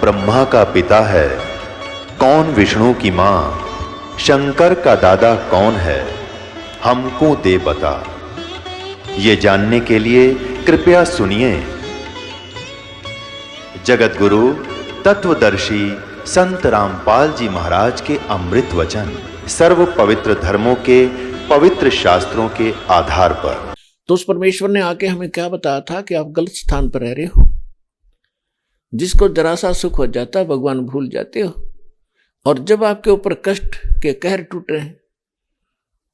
ब्रह्मा का पिता है, कौन विष्णु की मां, शंकर का दादा कौन है, हमको दे बता। ये जानने के लिए कृपया सुनिए। जगत गुरु तत्वदर्शी संत रामपाल जी महाराज के अमृत वचन सर्व पवित्र धर्मों के पवित्र शास्त्रों के आधार पर। तो उस परमेश्वर ने आके हमें क्या बताया था कि आप गलत स्थान पर रह रहे हो। जिसको जरा सा सुख हो जाता है भगवान भूल जाते हो, और जब आपके ऊपर कष्ट के कहर टूट रहे हैं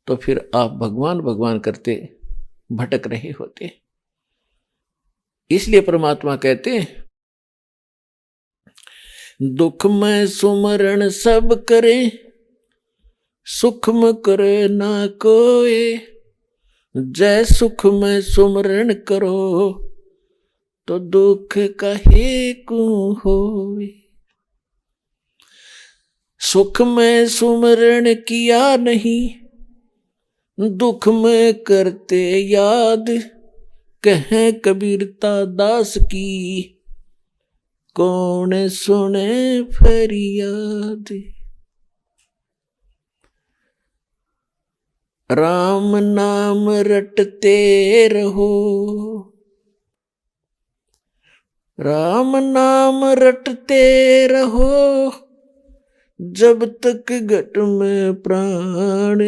तो फिर आप भगवान भगवान करते भटक रहे होते। इसलिए परमात्मा कहते हैं, दुख में सुमरण सब करे, सुख में करे ना कोई। जय सुख में सुमरण करो, तो दुख काहे को होए। सुख में सुमरण किया नहीं, दुख में करते याद। कहें कबीरता दास की, कौन सुने फरियाद। राम नाम रटते रहो, राम नाम रटते रहो, जब तक घट में प्राण।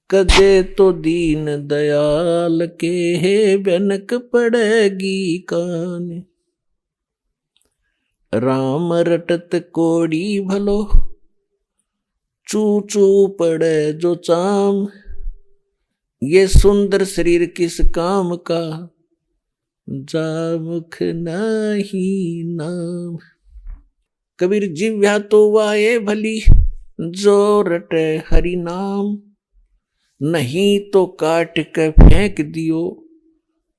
कदे तो दीन दयाल के बनक पड़ेगी कान। राम रटत कोड़ी भलो, चू चू पड़े जो चाम। ये सुंदर शरीर किस काम का, जा मुख नहीं नाम। कबीर जिव्या तो वाये भली, जो रटे हरि नाम। नहीं तो काट के फेंक दियो,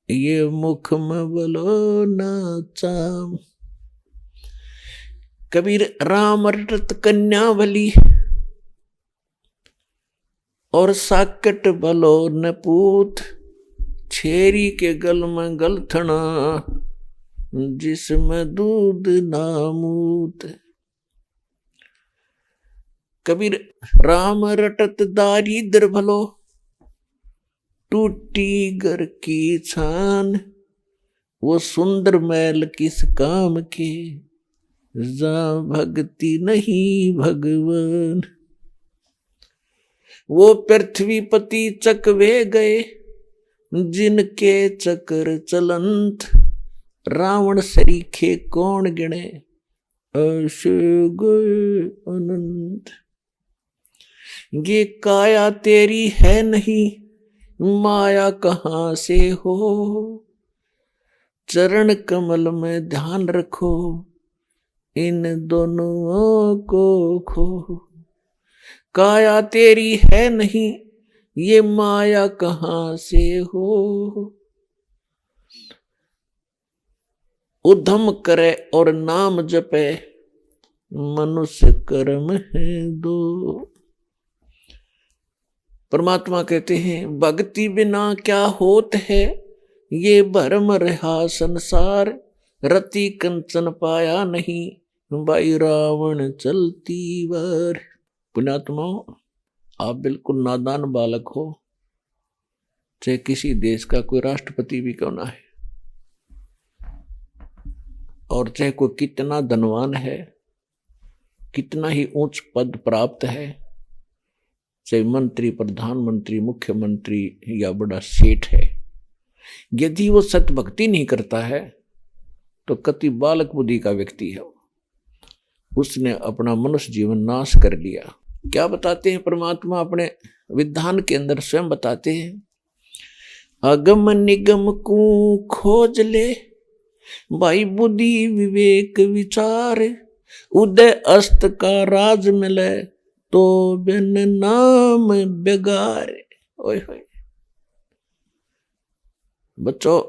ये मुख में बोलो ना चाम। कबीर राम रटत कन्या भली, और साकट भलो न पूत। छेरी के गल में गलथना, जिसमें दूध ना मूत। कबीर राम रटत दारिद्र भलो, टूटी घर की छान। वो सुंदर मैल किस काम के, जा भक्ति नहीं भगवान। वो पृथ्वीपति चकवे गए, जिनके चक्र चलंत। रावण सरीखे कौन गिने, ऐसे गए अनंत। ये काया तेरी है नहीं, माया कहाँ से हो। चरण कमल में ध्यान रखो, इन दोनों को खो। काया तेरी है नहीं, ये माया कहाँ से हो। उद्यम करे और नाम जपे, मनुष्य कर्म है दो। परमात्मा कहते हैं, भक्ति बिना क्या होत है। ये भरम रहा संसार, रति कंचन पाया नहीं। भाई रावण चलती बार। पुण्यात्माओं, आप बिल्कुल नादान बालक हो, चाहे किसी देश का कोई राष्ट्रपति भी क्यों ना है, और चाहे कोई कितना धनवान है, कितना ही उच्च पद प्राप्त है, चाहे मंत्री, प्रधानमंत्री, मुख्यमंत्री या बड़ा सेठ है, यदि वो सत्य भक्ति नहीं करता है तो कति बालक बुद्धि का व्यक्ति है। उसने अपना मनुष्य जीवन नाश कर लिया। क्या बताते हैं परमात्मा अपने विधान के अंदर स्वयं बताते हैं, अगम निगम को खोज ले, भाई बुद्धि विवेक विचार। उदय अस्त का राज मिले, तो बिन नाम बेगार। ओए होए बच्चों,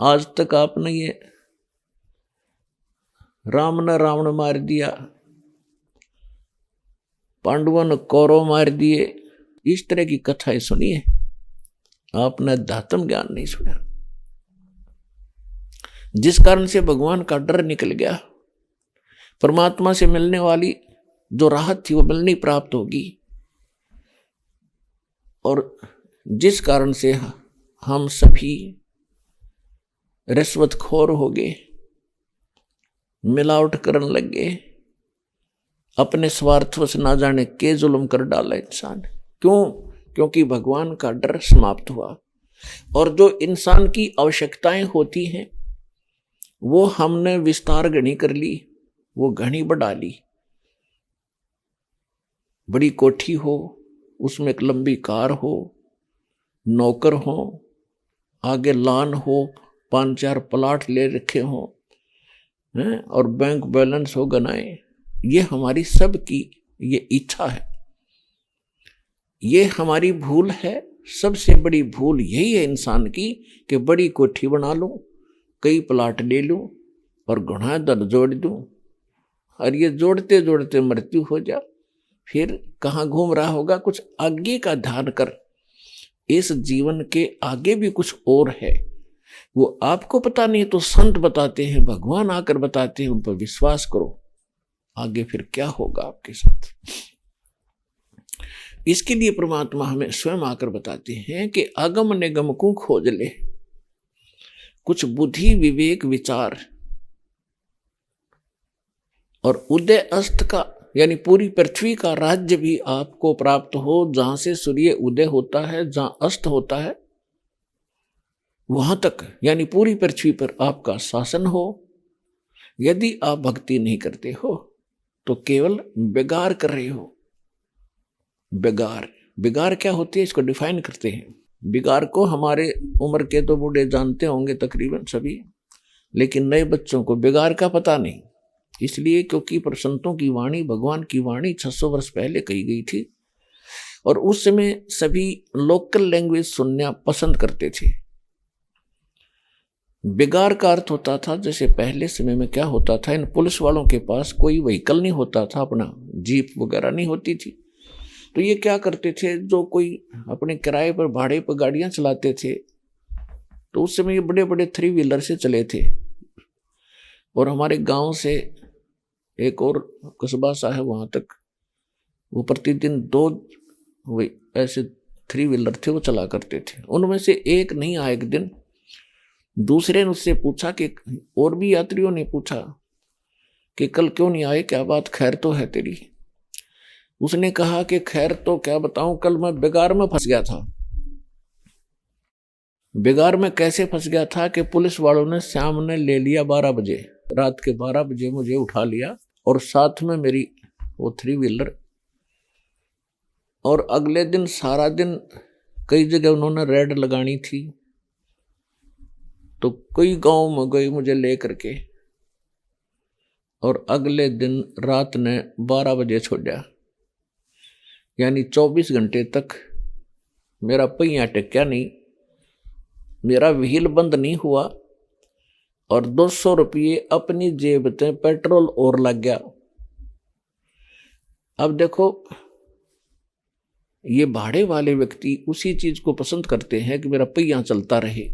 आज तक आपने ये राम ने रावण मार दिया, पांडवों ने कौरव मार दिए, इस तरह की कथाएं सुनी है, आपने अध्यात्म ज्ञान नहीं सुना, जिस कारण से भगवान का डर निकल गया। परमात्मा से मिलने वाली जो राहत थी वो मिलनी प्राप्त होगी। और जिस कारण से हम सभी रिश्वतखोर हो गए, मिलावट करने लग गए, अपने स्वार्थवश ना जाने के जुल्म कर डाला इंसान। क्यों? क्योंकि भगवान का डर समाप्त हुआ। और जो इंसान की आवश्यकताएं होती हैं वो हमने विस्तार घनी कर ली, वो घनी बढ़ा ली। बड़ी कोठी हो, उसमें एक लंबी कार हो, नौकर हो, आगे लान हो, 5-4 प्लाट ले रखे हो, और बैंक बैलेंस हो गनाए। ये हमारी सबकी ये इच्छा है, ये हमारी भूल है। सबसे बड़ी भूल यही है इंसान की कि बड़ी कोठी बना लूं, कई प्लाट ले लूं और गुना दर जोड़ दूं, और ये जोड़ते जोड़ते मृत्यु हो जा, फिर कहाँ घूम रहा होगा। कुछ आगे का ध्यान कर, इस जीवन के आगे भी कुछ और है, वो आपको पता नहीं तो संत बताते हैं, भगवान आकर बताते हैं, उन पर विश्वास करो, आगे फिर क्या होगा आपके साथ। इसके लिए परमात्मा हमें स्वयं आकर बताते हैं कि अगम निगम को खोज ले, कुछ बुद्धि विवेक विचार और उदय अस्त का यानी पूरी पृथ्वी का राज्य भी आपको प्राप्त हो, जहां से सूर्य उदय होता है, जहां अस्त होता है, वहां तक यानी पूरी पृथ्वी पर आपका शासन हो। यदि आप भक्ति नहीं करते हो तो केवल बेगार कर रहे हो। बेगार क्या होती है, इसको डिफाइन करते हैं। बेगार को हमारे उम्र के तो बूढ़े जानते होंगे तकरीबन सभी, लेकिन नए बच्चों को बेगार का पता नहीं। इसलिए क्योंकि संतों की वाणी, भगवान की वाणी 600 वर्ष पहले कही गई थी, और उस समय सभी लोकल लैंग्वेज सुनना पसंद करते थे। बेगार का अर्थ होता था, जैसे पहले समय में क्या होता था, इन पुलिस वालों के पास कोई व्हीकल नहीं होता था, अपना जीप वगैरह नहीं होती थी, तो ये क्या करते थे, जो कोई अपने किराए पर भाड़े पर गाड़ियां चलाते थे, तो उस समय ये बड़े बड़े 3 व्हीलर से चले थे। और हमारे गांव से एक और कस्बा सा है, वहां तक वो प्रतिदिन 2 ऐसे 3 व्हीलर थे, वो चला करते थे। उनमें से एक नहीं आया एक दिन, दूसरे ने उससे पूछा कि, और भी यात्रियों ने पूछा कि कल क्यों नहीं आए, क्या बात, खैर तो है तेरी। उसने कहा कि खैर तो क्या बताऊं, कल मैं बेगार में फंस गया था। बेगार में कैसे फंस गया था कि पुलिस वालों ने शाम ने ले लिया 12 बजे, रात के 12 बजे मुझे उठा लिया, और साथ में मेरी वो 3 व्हीलर, और अगले दिन सारा दिन कई जगह उन्होंने रेड लगानी थी, तो कई गांव में गई मुझे ले करके, और अगले दिन रात ने 12 बजे छोड़ा। यानी 24 घंटे तक मेरा पहिया टिक्या नहीं, मेरा व्हील बंद नहीं हुआ, और 200 रुपये अपनी जेब में पेट्रोल और लग गया। अब देखो, ये भाड़े वाले व्यक्ति उसी चीज को पसंद करते हैं कि मेरा पहिया चलता रहे,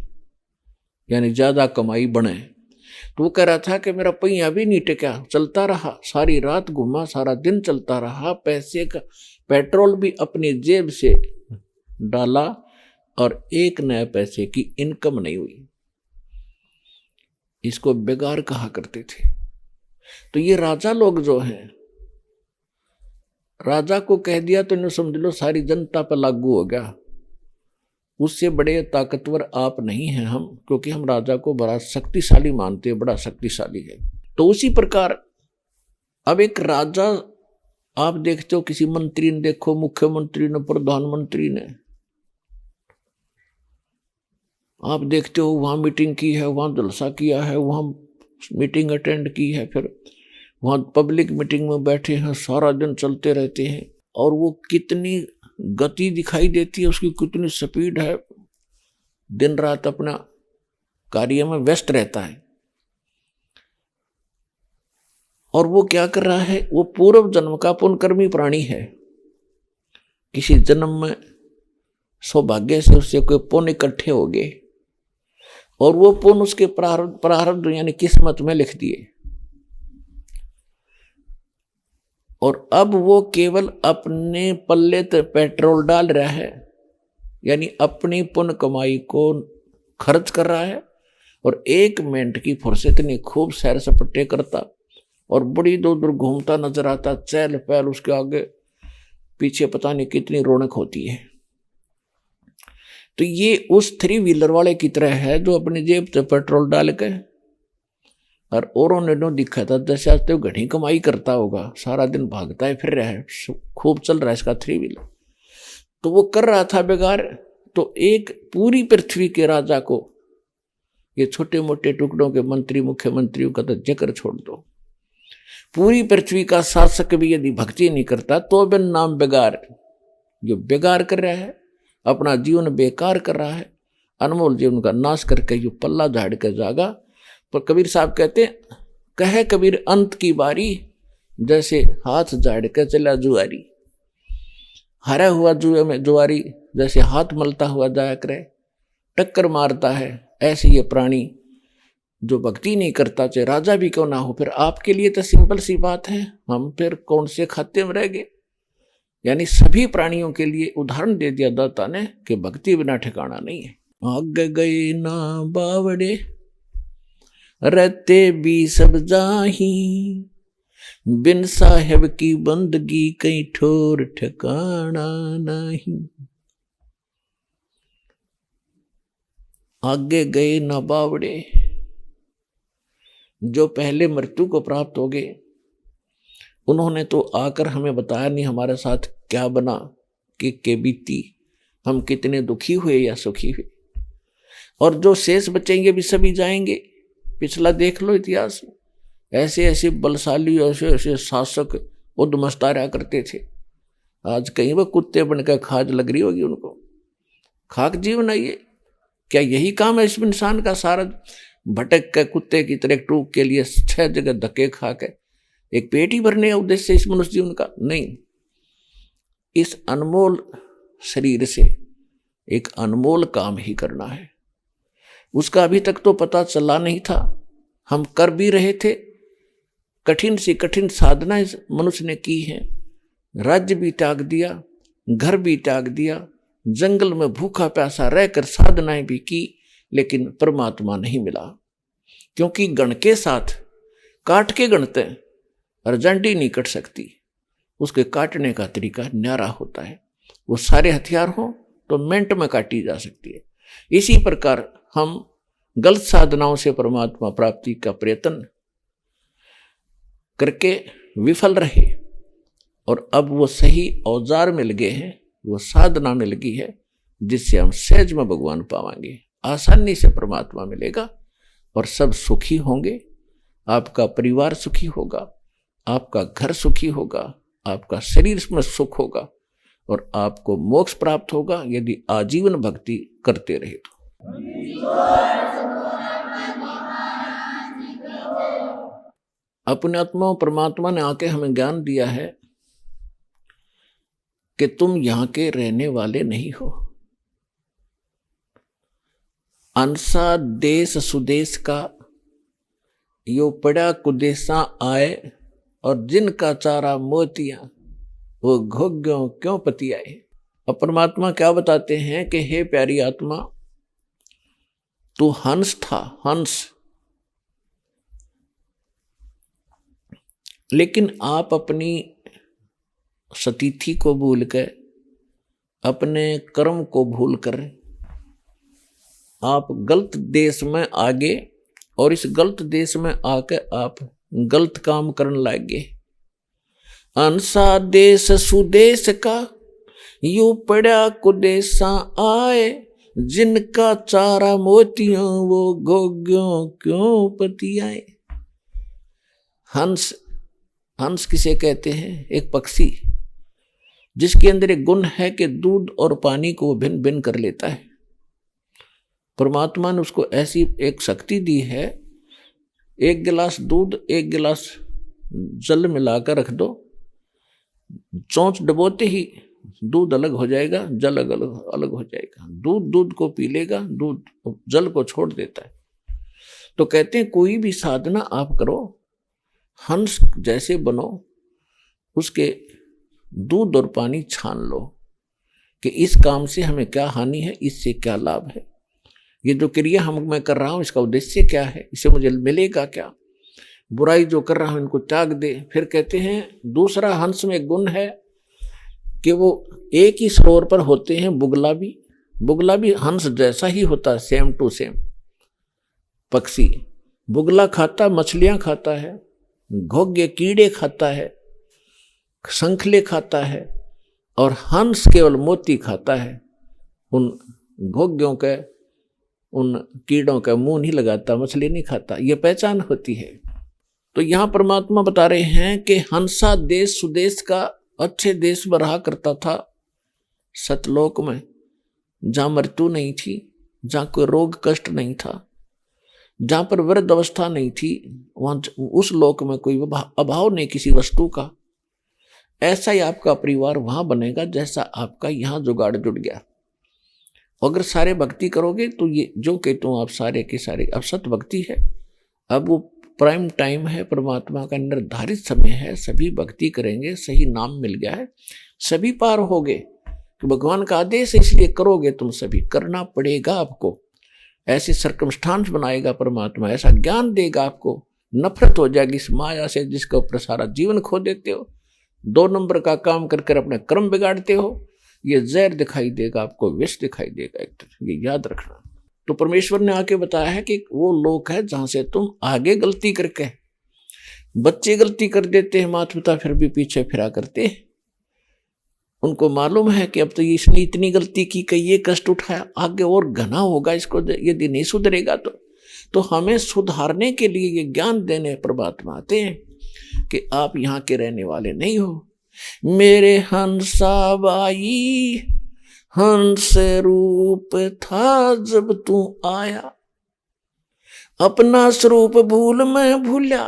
यानी ज्यादा कमाई बने। तो वो कह रहा था कि मेरा पहिया भी नहीं टिका, चलता रहा, सारी रात घूमा, सारा दिन चलता रहा, पैसे का पेट्रोल भी अपनी जेब से डाला, और 1 नया पैसे की इनकम नहीं हुई। इसको बेगार कहा करते थे। तो ये राजा लोग जो हैं, राजा को कह दिया तो इन्हें समझ लो सारी जनता पर लागू हो गया। उससे बड़े ताकतवर आप नहीं हैं हम, क्योंकि हम राजा को बड़ा शक्तिशाली मानते हैं, बड़ा शक्तिशाली है। तो उसी प्रकार अब एक राजा, आप देखते हो किसी मंत्री ने, देखो मुख्यमंत्री ने, प्रधानमंत्री ने, आप देखते हो वहां मीटिंग की है, वहां जलसा किया है, वहां मीटिंग अटेंड की है, फिर वहां पब्लिक मीटिंग में बैठे हैं, सारा दिन चलते रहते हैं, और वो कितनी गति दिखाई देती है, उसकी कितनी स्पीड है, दिन रात अपना कार्य में व्यस्त रहता है। और वो क्या कर रहा है, वो पूर्व जन्म का पुण्यकर्मी प्राणी है। किसी जन्म में सौभाग्य से उससे कोई पुण्य इकट्ठे हो गए, और वो पुण्य उसके प्रारब्ध यानी किस्मत में लिख दिए। और अब वो केवल अपने पल्ले पे पेट्रोल डाल रहा है, यानी अपनी पुण्य कमाई को खर्च कर रहा है, और 1 मिनट की फुर्सत नहीं खूब सैर सपट्टे करता और बड़ी दूर दूर घूमता नजर आता, चहल पहल उसके आगे पीछे पता नहीं कितनी रौनक होती है। तो ये उस 3 व्हीलर वाले की तरह है जो अपनी जेब से पेट्रोल डाल के और औरों ने नो दिखा था जैसे आज तो घनी कमाई करता होगा, सारा दिन भागता है फिर रहा है, खूब चल रहा है इसका 3 व्हीलर। तो वो कर रहा था बेकार। तो एक पूरी पृथ्वी के राजा को, ये छोटे मोटे टुकड़ों के मंत्री मुख्यमंत्रियों का तो जिक्र छोड़ दो, पूरी पृथ्वी का शासक भी यदि भक्ति नहीं करता तो बिन नाम बेगार, जो बेगार कर रहा है, अपना जीवन बेकार कर रहा है, अनमोल जीवन का नाश करके जो पल्ला झाड़ के जागा। पर कबीर साहब कहते हैं, कहे कबीर अंत की बारी, जैसे हाथ झाड़ के चला जुआरी, हरा हुआ जुए में जुआरी जैसे हाथ मलता हुआ जाया करे, टक्कर मारता है, ऐसे ये प्राणी जो भक्ति नहीं करता, चाहे राजा भी क्यों ना हो। फिर आपके लिए तो सिंपल सी बात है, हम फिर कौन से खाते में रह गए। यानी सभी प्राणियों के लिए उदाहरण दे दिया दाता ने कि भक्ति बिना ठिकाना नहीं है। आगे गए ना बावड़े रहते भी सब जाही, बिन साहेब की बंदगी कहीं ठोर ठिकाना नहीं। आगे गए ना बावड़े, जो पहले मृत्यु को प्राप्त हो गए, उन्होंने तो आकर हमें बताया नहीं हमारे साथ क्या बना कि बीती, हम कितने दुखी हुए या सुखी हुए। और जो शेष बचेंगे भी सभी जाएंगे। पिछला देख लो इतिहास, ऐसे ऐसे बलशाली ऐसे ऐसे शासक उद्मस्ता रहा करते थे, आज कहीं वो कुत्ते बनकर खाज लग रही होगी उनको। खाक जीवन है ये, क्या यही काम है इस इंसान का? सारा भटक के कुत्ते की तरह टूक के लिए 6 जगह धक्के खा के एक पेट ही भरने का उद्देश्य इस मनुष्य जीवन का नहीं। इस अनमोल शरीर से एक अनमोल काम ही करना है। उसका अभी तक तो पता चला नहीं था, हम कर भी रहे थे। कठिन से कठिन साधना इस मनुष्य ने की है, राज्य भी त्याग दिया, घर भी त्याग दिया, जंगल में भूखा प्यासा रहकर साधनाएं भी की, लेकिन परमात्मा नहीं मिला। क्योंकि गण के साथ काट के गणते हैं, अर्जेंटी नहीं कट सकती, उसके काटने का तरीका न्यारा होता है। वो सारे हथियार हो तो मिनट में काटी जा सकती है। इसी प्रकार हम गलत साधनाओं से परमात्मा प्राप्ति का प्रयत्न करके विफल रहे, और अब वो सही औजार मिल गए हैं, वो साधना मिल गई है जिससे हम सहज में भगवान पावांगे, आसानी से परमात्मा मिलेगा और सब सुखी होंगे। आपका परिवार सुखी होगा, आपका घर सुखी होगा, आपका शरीर में सुख होगा और आपको मोक्ष प्राप्त होगा यदि आजीवन भक्ति करते रहे तो। अपने आत्मा परमात्मा ने आके हमें ज्ञान दिया है कि तुम यहां के रहने वाले नहीं हो। अंसा देश सुदेश का यो पड़ा कुदेशा आए, और जिनका चारा मोतियां वो घोग्यों क्यों पति आए। अब परमात्मा क्या बताते हैं कि हे प्यारी आत्मा, तू हंस था, हंस, लेकिन आप अपनी सतीथि को भूल कर, अपने कर्म को भूल कर आप गलत देश में आ गए, और इस गलत देश में आकर आप गलत काम करने लग गए। अंसा देश सुदेश का यू पड़ा कुदेशा आए, जिनका चारा मोतियों वो गोग्यों क्यों पति आए। हंस, हंस किसे कहते हैं? एक पक्षी जिसके अंदर एक गुण है कि दूध और पानी को भिन्न भिन्न कर लेता है। परमात्मा ने उसको ऐसी एक शक्ति दी है, 1 गिलास दूध 1 गिलास जल मिलाकर रख दो, चोंच डबोते ही दूध अलग हो जाएगा, जल अलग हो जाएगा। दूध को पी लेगा, दूध जल को छोड़ देता है। तो कहते हैं कोई भी साधना आप करो, हंस जैसे बनो, उसके दूध और पानी छान लो कि इस काम से हमें क्या हानि है, इससे क्या लाभ है, ये जो क्रिया मैं कर रहा हूं इसका उद्देश्य क्या है, इससे मुझे मिलेगा क्या, बुराई जो कर रहा हूं इनको त्याग दे। फिर कहते हैं दूसरा हंस में गुण है कि वो एक ही सरोवर पर होते हैं। बुगला भी हंस जैसा ही होता है, सेम टू सेम पक्षी। बुगला खाता मछलियां खाता है, घोगे कीड़े खाता है, शंखले खाता है, और हंस केवल मोती खाता है। उन घोग्यों के उन कीड़ों का मुंह नहीं लगाता, मछली नहीं खाता, ये पहचान होती है। तो यहां परमात्मा बता रहे हैं कि हंसा देश सुदेश का अच्छे देश में रहा करता था, सतलोक में, जहां मृत्यु नहीं थी, जहां कोई रोग कष्ट नहीं था, जहां पर वृद्ध अवस्था नहीं थी, वहां उस लोक में कोई अभाव नहीं किसी वस्तु का। ऐसा ही आपका परिवार वहां बनेगा जैसा आपका यहां जुगाड़ जुड़ गया। अगर सारे भक्ति करोगे तो ये जो कहते हो आप सारे के सारे, अब सत भक्ति है, अब वो प्राइम टाइम है, परमात्मा का निर्धारित समय है, सभी भक्ति करेंगे, सही नाम मिल गया है, सभी पार होगे। कि भगवान का आदेश है इसलिए करोगे, तुम सभी करना पड़ेगा आपको। ऐसे सर्कमस्टांस बनाएगा परमात्मा, ऐसा ज्ञान देगा आपको, नफरत हो जाएगी इस माया से जिसके ऊपर सारा जीवन खो देते हो, 2 नंबर का काम कर अपने कर्म बिगाड़ते हो। ये जहर दिखाई देगा आपको, विष दिखाई देगा एक तरह, ये याद रखना। तो परमेश्वर ने आके बताया है कि वो लोक है जहां से तुम आगे गलती करके, बच्चे गलती कर देते हैं, माता पिता फिर भी पीछे फिरा करते हैं। उनको मालूम है कि अब तो इसने इतनी गलती की कि ये कष्ट उठाया, आगे और घना होगा इसको यदि नहीं सुधरेगा तो हमें सुधारने के लिए ये ज्ञान देने परमात्मा आते हैं कि आप यहाँ के रहने वाले नहीं हो। मेरे हंसाबाई हंस रूप था जब तू आया, अपना स्वरूप भूल मैं भूल्या,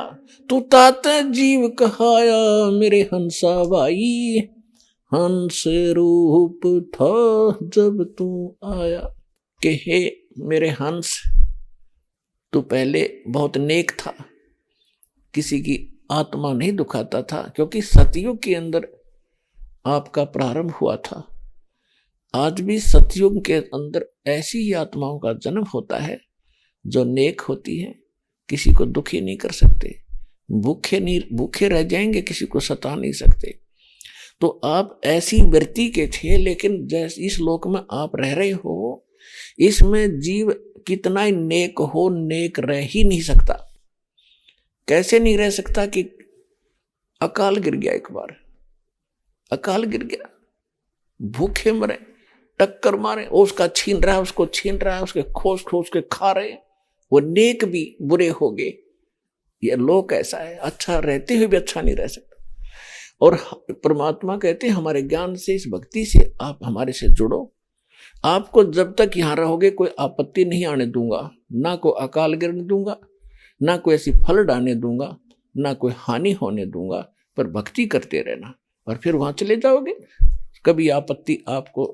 तू तात जीव कहाया। मेरे हंसाबाई हंस रूप था जब तू आया, कि हे मेरे हंस, तू पहले बहुत नेक था, किसी की आत्मा नहीं दुखाता था, क्योंकि सतयुग के अंदर आपका प्रारंभ हुआ था। आज भी सतयुग के अंदर ऐसी ही आत्माओं का जन्म होता है जो नेक होती है, किसी को दुखी नहीं कर सकते, भूखे रह जाएंगे, किसी को सता नहीं सकते। तो आप ऐसी वृत्ति के थे, लेकिन जैसे इस लोक में आप रह रहे हो, इसमें जीव कितना ही नेक हो, नेक रह ही नहीं सकता। कैसे नहीं रह सकता कि अकाल गिर गया, एक बार अकाल गिर गया, भूखे मरे, टक्कर मारे, उसका छीन रहा है, उसको छीन रहा है, उसके खोज खोज के खा रहे, वो नेक भी बुरे हो गए। ये लोक ऐसा है, अच्छा रहते हुए भी अच्छा नहीं रह सकता। और परमात्मा कहते हैं हमारे ज्ञान से, इस भक्ति से आप हमारे से जुड़ो, आपको जब तक यहां रहोगे कोई आपत्ति नहीं आने दूंगा, ना कोई अकाल गिरने दूंगा, ना कोई ऐसी फल डालने दूंगा, ना कोई हानि होने दूंगा, पर भक्ति करते रहना। और फिर वहां चले जाओगे, कभी आपत्ति आपको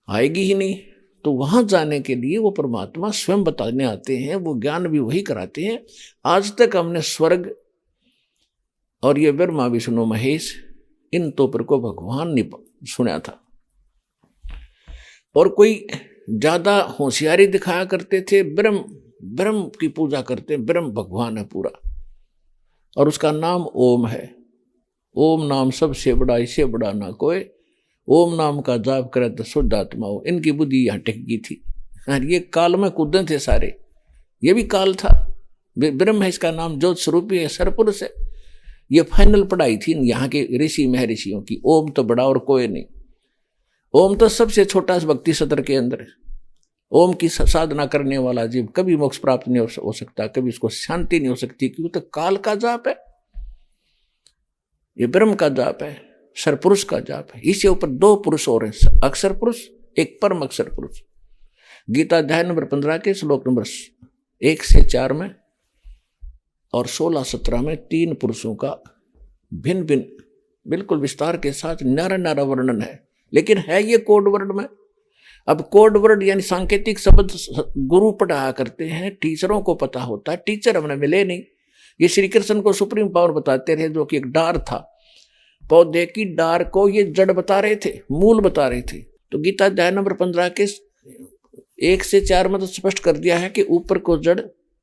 आएगी ही नहीं। तो वहां जाने के लिए वो परमात्मा स्वयं बताने आते हैं, वो ज्ञान भी वही कराते हैं। आज तक हमने स्वर्ग और ये ब्रह्मा विष्णु महेश, इन तोपर को भगवान ने सुना था, और कोई ज्यादा होशियारी दिखाया करते थे, ब्रह्म की पूजा करते, ब्रह्म भगवान है पूरा, और उसका नाम ओम है। ओम नाम सबसे बड़ा, इससे बड़ा ना कोई, ओम नाम का जाप करे तो शुद्ध आत्मा हो। इनकी बुद्धि यहाँ टिक गई थी, ये काल में कूदे थे सारे, ये भी काल था। ब्रह्म है इसका नाम, ज्योत स्वरूपी है, सरपुरुष है। ये फाइनल पढ़ाई थी यहाँ के ऋषि महर्षियों की, ओम तो बड़ा और कोई नहीं। ओम तो सबसे छोटा भक्ति सत्र के अंदर है। ओम की साधना करने वाला जीव कभी मोक्ष प्राप्त नहीं हो सकता, कभी उसको शांति नहीं हो सकती, क्योंकि तो काल का जाप है, ये ब्रह्म का जाप है, सरपुरुष का जाप है। इसके ऊपर 2 पुरुष और हैं, अक्षर पुरुष, एक परम अक्षर पुरुष। गीता अध्याय नंबर 15 के श्लोक नंबर 1 से 4 में और 16-17 में 3 पुरुषों का भिन्न भिन्न बिल्कुल विस्तार के साथ न्यारा वर्णन है, लेकिन है ये कोड वर्ड में। अब कोड वर्ड यानी सांकेतिक शब्द गुरु पढ़ाया करते हैं, टीचरों को पता होता है, टीचर हमने मिले नहीं, ये श्री कृष्ण को सुप्रीम पावर बताते रहे, जो कि एक डार था, पौधे की डार को ये जड़ बता रहे थे, मूल बता रहे थे। तो गीता अध्याय नंबर 15 के 1 से 4 में तो स्पष्ट कर दिया है कि ऊपर को जड़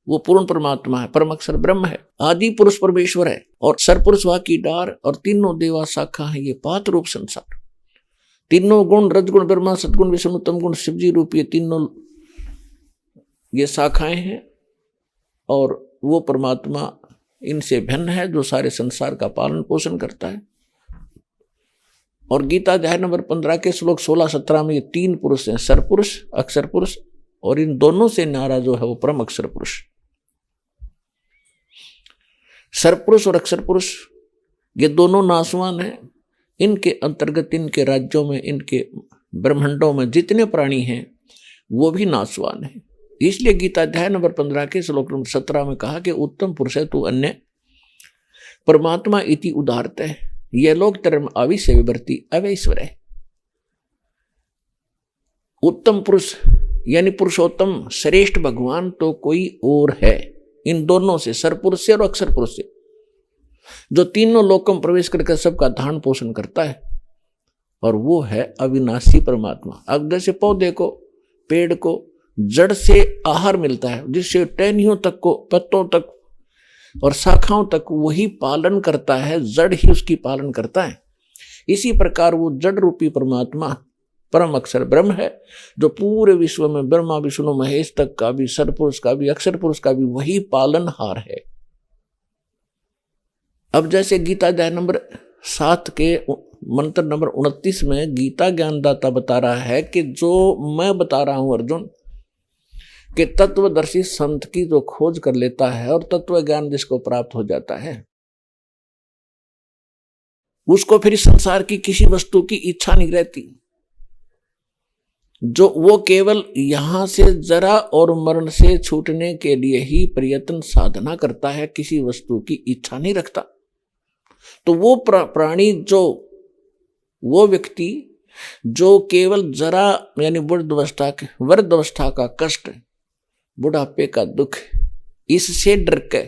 वो पूर्ण परमात्मा है, परम अक्षर ब्रह्म है, आदि पुरुष परमेश्वर है, और सरपुरुष वह की डार, और तीनों देवा शाखा है ये पात रूप संसार। तीनों गुण, रजगुण ब्रह्मा, सदगुण विष्णु, तम गुण शिवजी रूप, ये तीनों ये शाखाएं हैं, और वो परमात्मा इनसे भिन्न है जो सारे संसार का पालन पोषण करता है। और गीता अध्याय नंबर 15 के श्लोक 16-17 में ये 3 पुरुष हैं, सरपुरुष, अक्षर पुरुष, और इन दोनों से न्यारा जो है वो परम अक्षर पुरुष। सरपुरुष और अक्षर पुरुष ये दोनों नासवान हैं। इनके अंतर्गत, इनके राज्यों में, इनके ब्रह्मांडों में जितने प्राणी हैं वो भी नासवान हैं। इसलिए गीता अध्याय नंबर 15 के श्लोक नंबर 17 में कहा कि उत्तम पुरुष है तू अन्य परमात्मा इति उदारत है, यह लोक धर्म आविश्य विवर्ती अवैश्वर है। उत्तम पुरुष यानी पुरुषोत्तम श्रेष्ठ भगवान तो कोई और है इन दोनों से, सरपुरुष से और अक्षर पुरुष से, जो तीनों लोकों में प्रवेश करके सबका धारण पोषण करता है, और वो है अविनाशी परमात्मा। अब जैसे पौधे को, पेड़ को जड़ से आहार मिलता है, जिससे टहनियों तक को, पत्तों तक और शाखाओं तक वही पालन करता है, जड़ ही उसकी पालन करता है। इसी प्रकार वो जड़ रूपी परमात्मा परम अक्षर ब्रह्म है, जो पूरे विश्व में ब्रह्मा विष्णु महेश तक का भी, सरपुरुष का भी, अक्षर पुरुष का भी वही पालनहार है। अब जैसे गीता अध्याय नंबर 7 के मंत्र नंबर 29 में गीता ज्ञानदाता बता रहा है कि जो मैं बता रहा हूं अर्जुन, कि तत्वदर्शी संत की जो खोज कर लेता है और तत्व ज्ञान जिसको प्राप्त हो जाता है, उसको फिर संसार की किसी वस्तु की इच्छा नहीं रहती। जो वो केवल यहां से जरा और मरण से छूटने के लिए ही प्रयत्न साधना करता है, किसी वस्तु की इच्छा नहीं रखता। तो वो प्राणी, जो वो व्यक्ति जो केवल जरा यानी वृद्धावस्था का कष्ट, बुढ़ापे का दुख, इससे डर के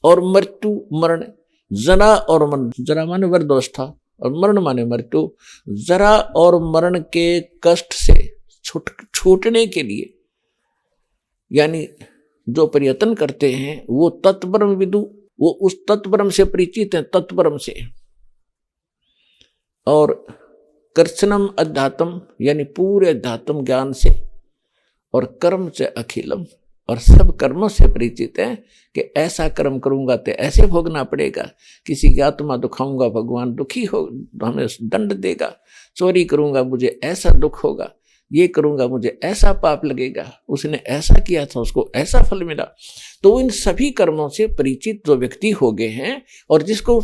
और मृत्यु मरण, जरा और मरण, जरा माने वृद्धावस्था और मरण माने मृत्यु, जरा और मरण के कष्ट से छूटने के लिए यानी जो प्रयत्न करते हैं, वो तत्ब्रह्म विदु, वो उस तत्ब्रह्म से परिचित हैं, तत्ब्रह्म से। और कृष्णम अध्यात्म यानी पूरे अध्यात्म ज्ञान से, और कर्म से अखिलम, और सब कर्मों से परिचित है कि ऐसा कर्म करूंगा तो ऐसे भोगना पड़ेगा, किसी की आत्मा दुखाऊंगा भगवान दुखी हो, हमें दंड देगा, चोरी करूंगा मुझे ऐसा दुख होगा, ये करूंगा मुझे ऐसा पाप लगेगा, उसने ऐसा किया था उसको ऐसा फल मिला। तो इन सभी कर्मों से परिचित जो व्यक्ति हो गए हैं, और जिसको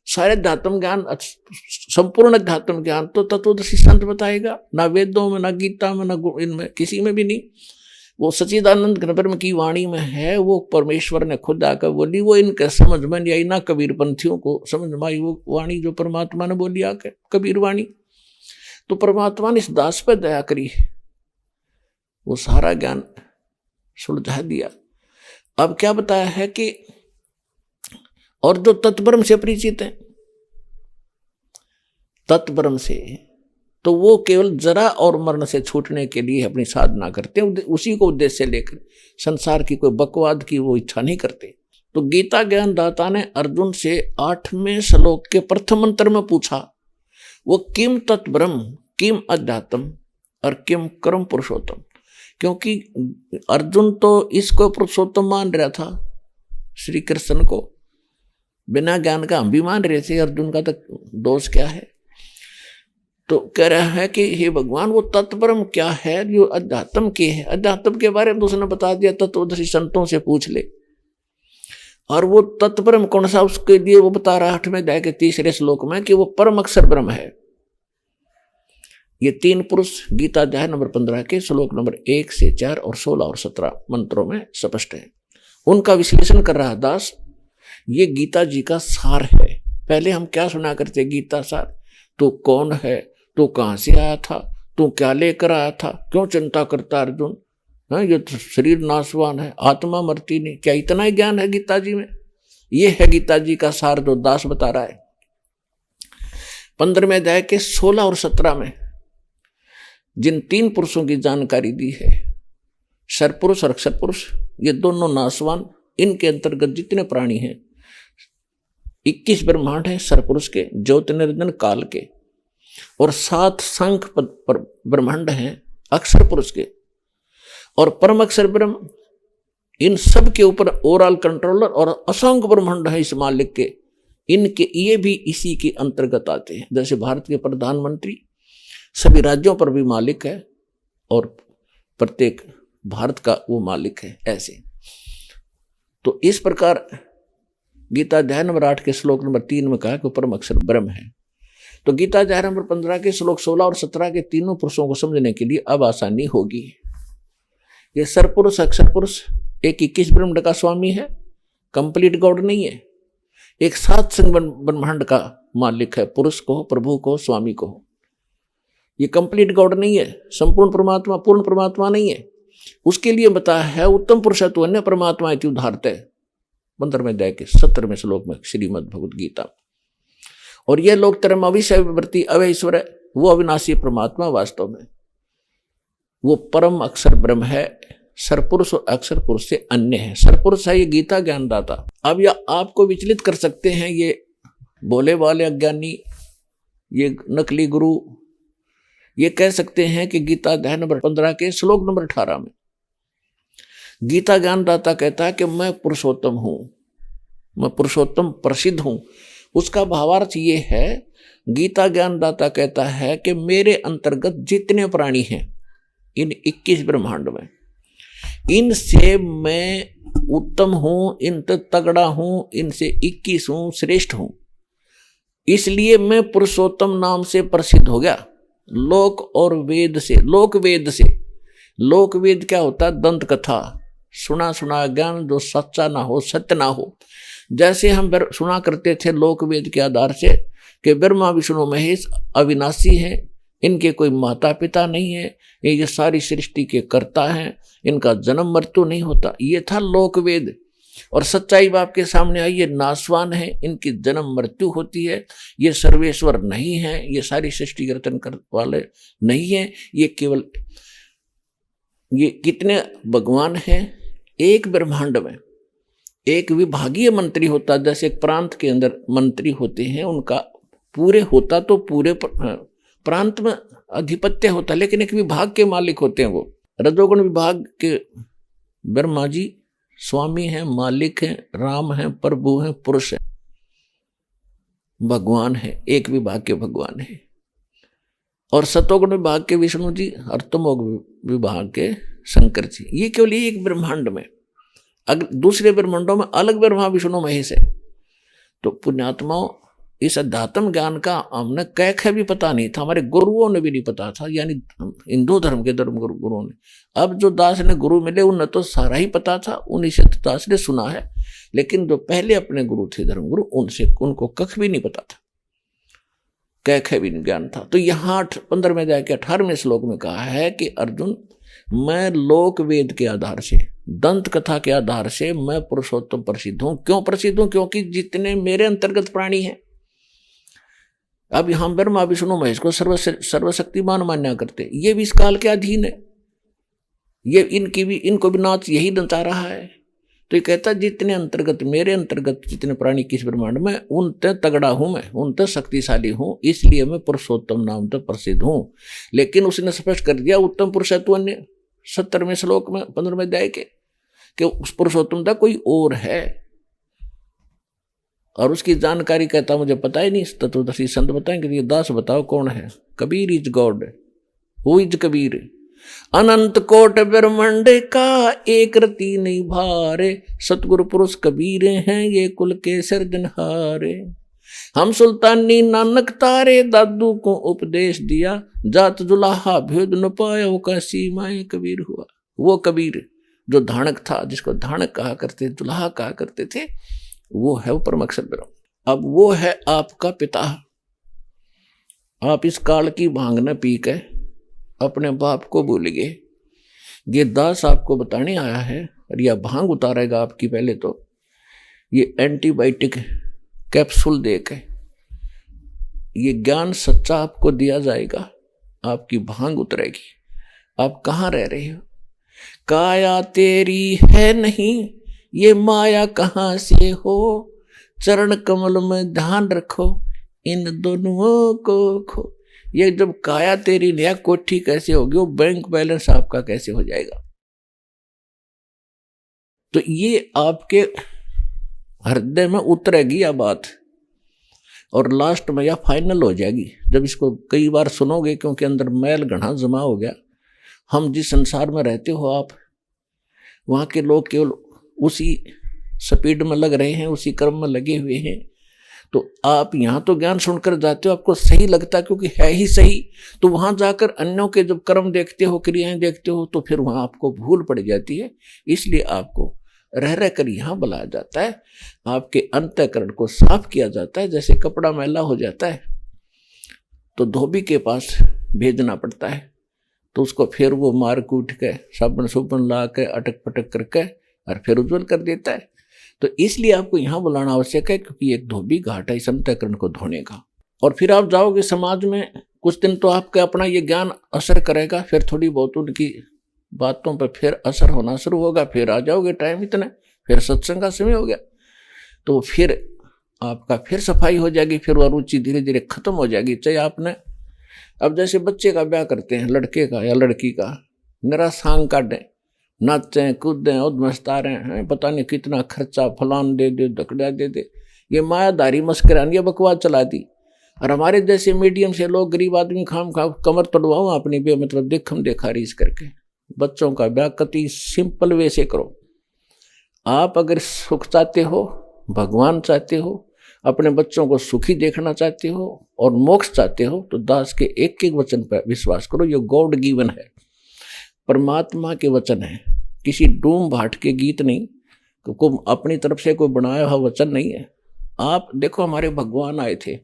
सारे अध्यात्म ज्ञान, संपूर्ण अध्यात्म ज्ञान तो तत्वदर्शी संत बताएगा, ना वेदों में, ना गीता में, ना इनमें किसी में भी नहीं। वो सच्चिदानंद ब्रह्म की वाणी में है, वो परमेश्वर ने खुद आकर बोली, वो इनके समझ में नहीं आई, ना कबीर पंथियों को समझ में आई वो वाणी जो परमात्मा ने बोली आकर, कबीर वाणी। तो परमात्मा ने इस दास पर दया करी, वो सारा ज्ञान सुलझा दिया। अब क्या बताया है कि और जो तत्ब्रह्म से परिचित है, तत्ब्रह्म से, तो वो केवल जरा और मरण से छूटने के लिए अपनी साधना करते हैं, उसी को उद्देश्य लेकर, संसार की कोई बकवाद की वो इच्छा नहीं करते। तो गीता ज्ञानदाता ने अर्जुन से 8वें श्लोक के प्रथम मंत्र में पूछा, वो किम तत्ब्रह्म, किम अध्यात्म और किम कर्म पुरुषोत्तम। क्योंकि अर्जुन तो इसको पुरुषोत्तम मान रहा था, श्री कृष्ण को बिना ज्ञान का हम भी मान रहे थे, अर्जुन का तो दोष क्या है। तो कह रहा है कि हे भगवान, वो तत्ब्रह्म क्या है जो अध्यात्म के है, अध्यात्म के बारे में तो उसने बता दिया, तत्वदर्शी संतों से पूछ ले। और वो तत्ब्रह्म कौन सा, उसके लिए वो बता रहा 8वें अध्याय के 3रे श्लोक में कि वो परम अक्षर ब्रह्म है। ये 3 पुरुष गीता अध्याय नंबर 15 के श्लोक नंबर 1 से 4 और 16 और 17 मंत्रों में स्पष्ट है। उनका विश्लेषण कर रहा दास, ये गीता जी का सार है। पहले हम क्या सुना करते, गीता सार, तू कौन है, तू कहां से आया था, तू क्या लेकर आया था, क्यों चिंता करता अर्जुन, ये तो शरीर नाशवान है, आत्मा मरती नहीं, क्या इतना ही ज्ञान है गीता जी में। ये है गीता जी का सार जो दास बता रहा है। 15वें अध्याय के 16 और 17 में जिन 3 पुरुषों की जानकारी दी है, सरपुरुष और अक्षर पुरुष, ये दोनों नासवान, इनके अंतर्गत जितने प्राणी हैं 21 ब्रह्मांड है सरपुरुष के, ज्योति निरंजन काल के, और 7 सांख्य ब्रह्मांड हैं अक्षर पुरुष के, और परम अक्षर ब्रह्म इन सब के ऊपर ओवरऑल कंट्रोलर और असंख्य ब्रह्मांड है इस मालिक के, इनके ये भी इसी के अंतर्गत आते हैं। जैसे भारत के प्रधानमंत्री सभी राज्यों पर भी मालिक है और प्रत्येक भारत का वो मालिक है, ऐसे। तो इस प्रकार गीता अध्याय नंबर 8 के श्लोक नंबर 3 में कहा कि परम अक्षर ब्रह्म है। तो गीता अध्याय नंबर 15 के श्लोक 16 और 17 के तीनों पुरुषों को समझने के लिए अब आसानी होगी। ये सरपुरुष अक्षर पुरुष एक 21 ब्रह्मांड का स्वामी है, कंप्लीट गॉड नहीं है। एक 7 संग ब्रह्मांड का मालिक है, पुरुष को, प्रभु को, स्वामी को। ये कंप्लीट गॉड नहीं है, संपूर्ण परमात्मा, पूर्ण परमात्मा नहीं है। उसके लिए बताया है उत्तम पुरुषत्व अन्य परमात्मा इति उदाहरते 15वें अध्याय के 17वें श्लोक में श्रीमद् भगवद गीता। और यह लोग तरम अविषय वृत्ति अवैश्वर है, वो अविनाशी परमात्मा वास्तव में वो परम अक्षर ब्रह्म है, सरपुरुष और अक्षर पुरुष से अन्य है। सरपुरुष है ये गीता ज्ञानदाता। अब यह आपको विचलित कर सकते हैं ये भोले वाले अज्ञानी, ये नकली गुरु। ये कह सकते हैं कि गीता अध्याय नंबर 15 के श्लोक नंबर 18 में गीता ज्ञानदाता कहता है कि मैं पुरुषोत्तम हूं, मैं पुरुषोत्तम प्रसिद्ध हूं। उसका भावार्थ ये है, गीता ज्ञानदाता कहता है कि मेरे अंतर्गत जितने प्राणी हैं इन 21 ब्रह्मांड में, इनसे मैं उत्तम हूं, इनसे तगड़ा हूं, इनसे 21 हूं, श्रेष्ठ हूं। इसलिए मैं पुरुषोत्तम नाम से प्रसिद्ध हो गया लोक और वेद से। लोक वेद से, लोक वेद क्या होता है? दंत कथा, सुना सुना ज्ञान जो सच्चा ना हो, सत्य ना हो। जैसे हम सुना करते थे लोक वेद के आधार से कि ब्रह्मा विष्णु महेश अविनाशी हैं, इनके कोई माता पिता नहीं है, ये सारी सृष्टि के कर्ता हैं, इनका जन्म मृत्यु नहीं होता। ये था लोक वेद। और सच्चाई बाप के सामने आई, ये नासवान है, इनकी जन्म मृत्यु होती है, ये सर्वेश्वर नहीं है, ये सारी सृष्टि के रचन करने वाले नहीं है, ये केवल ये कितने भगवान हैं एक ब्रह्मांड में। एक विभागीय मंत्री होता, जैसे एक प्रांत के अंदर मंत्री होते हैं, उनका पूरे होता तो पूरे प्रांत में अधिपत्य होता, लेकिन एक विभाग के मालिक होते हैं। वो रजोगुण विभाग के ब्रह्मा जी स्वामी हैं, मालिक हैं, राम हैं, प्रभु हैं, पुरुष हैं, भगवान है, एक विभाग के भगवान है। और सतोगुण विभाग के विष्णु जी और तमोगुण विभाग के शंकर जी। ये केवल एक ब्रह्मांड में, दूसरे ब्रह्मांडों में अलग ब्रह्मा विष्णु महेश है। तो पुण्यात्माओं, इस अध्यात्म ज्ञान का हमने कैख भी पता नहीं था, हमारे गुरुओं ने भी नहीं पता था, यानी हिंदू धर्म के धर्म गुरुओं ने। अब जो दास ने गुरु मिले उन्हें तो सारा ही पता था, उन्हीं से दास ने सुना है। लेकिन जो पहले अपने गुरु थे धर्म गुरु, उनसे उनको कख भी नहीं पता था, कैख भी नहीं ज्ञान था। तो यहाँ 15वें अध्याय के 18वें श्लोक में कहा है कि अर्जुन, मैं लोक वेद के आधार से, दंत कथा के आधार से मैं पुरुषोत्तम प्रसिद्ध हूं। क्यों प्रसिद्ध हूं? क्योंकि जितने मेरे अंतर्गत प्राणी हैं, अब हम ब्रह्मा विष्णु महेश को सर्वशक्तिमान मान्या करते, ये भी इस काल के अधीन है, ये इनको भी नाच यही नचा रहा है। तो ये कहता जितने अंतर्गत, मेरे अंतर्गत जितने प्राणी किस ब्रह्मांड में, उनते तगड़ा हूं मैं, उनते शक्तिशाली हूं, इसलिए मैं पुरुषोत्तम नाम तक प्रसिद्ध हूं। लेकिन उसने स्पष्ट कर दिया उत्तम पुरुषत्व ने 70वें श्लोक में 15वें अध्याय के, कि उस पुरुषोत्तम तक कोई और है, और उसकी जानकारी कहता मुझे पता ही नहीं। तत्वदर्शी संत बताएंगे, ये दास बताओ कौन है? Kabir is God. Who is Kabir? अनंत कोट ब्रह्मांड का एक रति नहीं भारे, सतगुरु पुरुष कबीर हैं ये कुल के सर्जनहारे। हम सुल्तानी नानक तारे, दादू को उपदेश दिया, जात जुलाहा भेद न पाया, वो का सीमाएं कबीर हुआ। वो कबीर जो धानक था, जिसको धानक कहा करते, जुलाहा कहा करते थे, वो है वो परम अक्षर ब्रह्म। अब वो है आपका पिता। आप इस काल की भांग न पी के अपने बाप को भूल गए। ये दास आपको बताने आया है, और यह भांग उतारेगा आपकी। पहले तो ये एंटीबायोटिक कैप्सूल देके ये ज्ञान सच्चा आपको दिया जाएगा, आपकी भांग उतरेगी। आप कहाँ रह रहे हो? काया तेरी है नहीं, ये माया कहाँ से हो, चरण कमल में ध्यान रखो, इन दोनों को खो। ये जब काया तेरी नया कोठी कैसे होगी, वो बैंक बैलेंस आपका कैसे हो जाएगा? तो ये आपके हृदय में उतरेगी यह बात, और लास्ट में यह फाइनल हो जाएगी जब इसको कई बार सुनोगे, क्योंकि अंदर मैल घना जमा हो गया। हम जिस संसार में रहते हो आप, वहाँ के लोग केवल उसी स्पीड में लग रहे हैं, उसी कर्म में लगे हुए हैं। तो आप यहाँ तो ज्ञान सुनकर जाते हो, आपको सही लगता है क्योंकि है ही सही, तो वहाँ जाकर अन्यों के जब कर्म देखते हो, क्रियाएं देखते हो, तो फिर वहाँ आपको भूल पड़ जाती है। इसलिए आपको रह रह कर यहाँ बुलाया जाता है, आपके अंतःकरण को साफ किया जाता है। जैसे कपड़ा मैला हो जाता है तो धोबी के पास भेजना पड़ता है, तो उसको फिर वो मार कूट के साबुन सुबन ला के अटक पटक करके और फिर उज्जवल कर देता है। तो इसलिए आपको यहाँ बुलाना आवश्यक है, क्योंकि एक धोबी घाट है इस अंतःकरण को धोने का। और फिर आप जाओगे समाज में, कुछ दिन तो आपका अपना ये ज्ञान असर करेगा, फिर थोड़ी बहुत उनकी बातों पर फिर असर होना शुरू होगा, फिर आ जाओगे टाइम इतना, फिर सत्संग का समय हो गया, तो फिर आपका फिर सफाई हो जाएगी, फिर वह रुचि धीरे धीरे खत्म हो जाएगी। चाहे आपने अब जैसे बच्चे का ब्याह करते हैं, लड़के का या लड़की का, मेरा सांग काटें, नाचें कूदें उद्मस्तारें हैं, पता नहीं कितना खर्चा, फलान दे दे धकड़ा दे दे, ये मायाधारी मस्करान, ये बकवास चला दी। और हमारे जैसे मीडियम से लोग, गरीब आदमी, खाम कमर तोड़वाऊँ अपनी बे मतलब देखम देखा रीस करके। बच्चों का ब्याह कति सिंपल वे से करो। आप अगर सुख चाहते हो, भगवान चाहते हो, अपने बच्चों को सुखी देखना चाहते हो और मोक्ष चाहते हो, तो दास के एक एक वचन पर विश्वास करो। ये गॉड गिवन है, परमात्मा के वचन है, किसी डूम भाट के गीत नहीं, को अपनी तरफ से कोई बनाया हुआ वचन नहीं है। आप देखो, हमारे भगवान आए थे,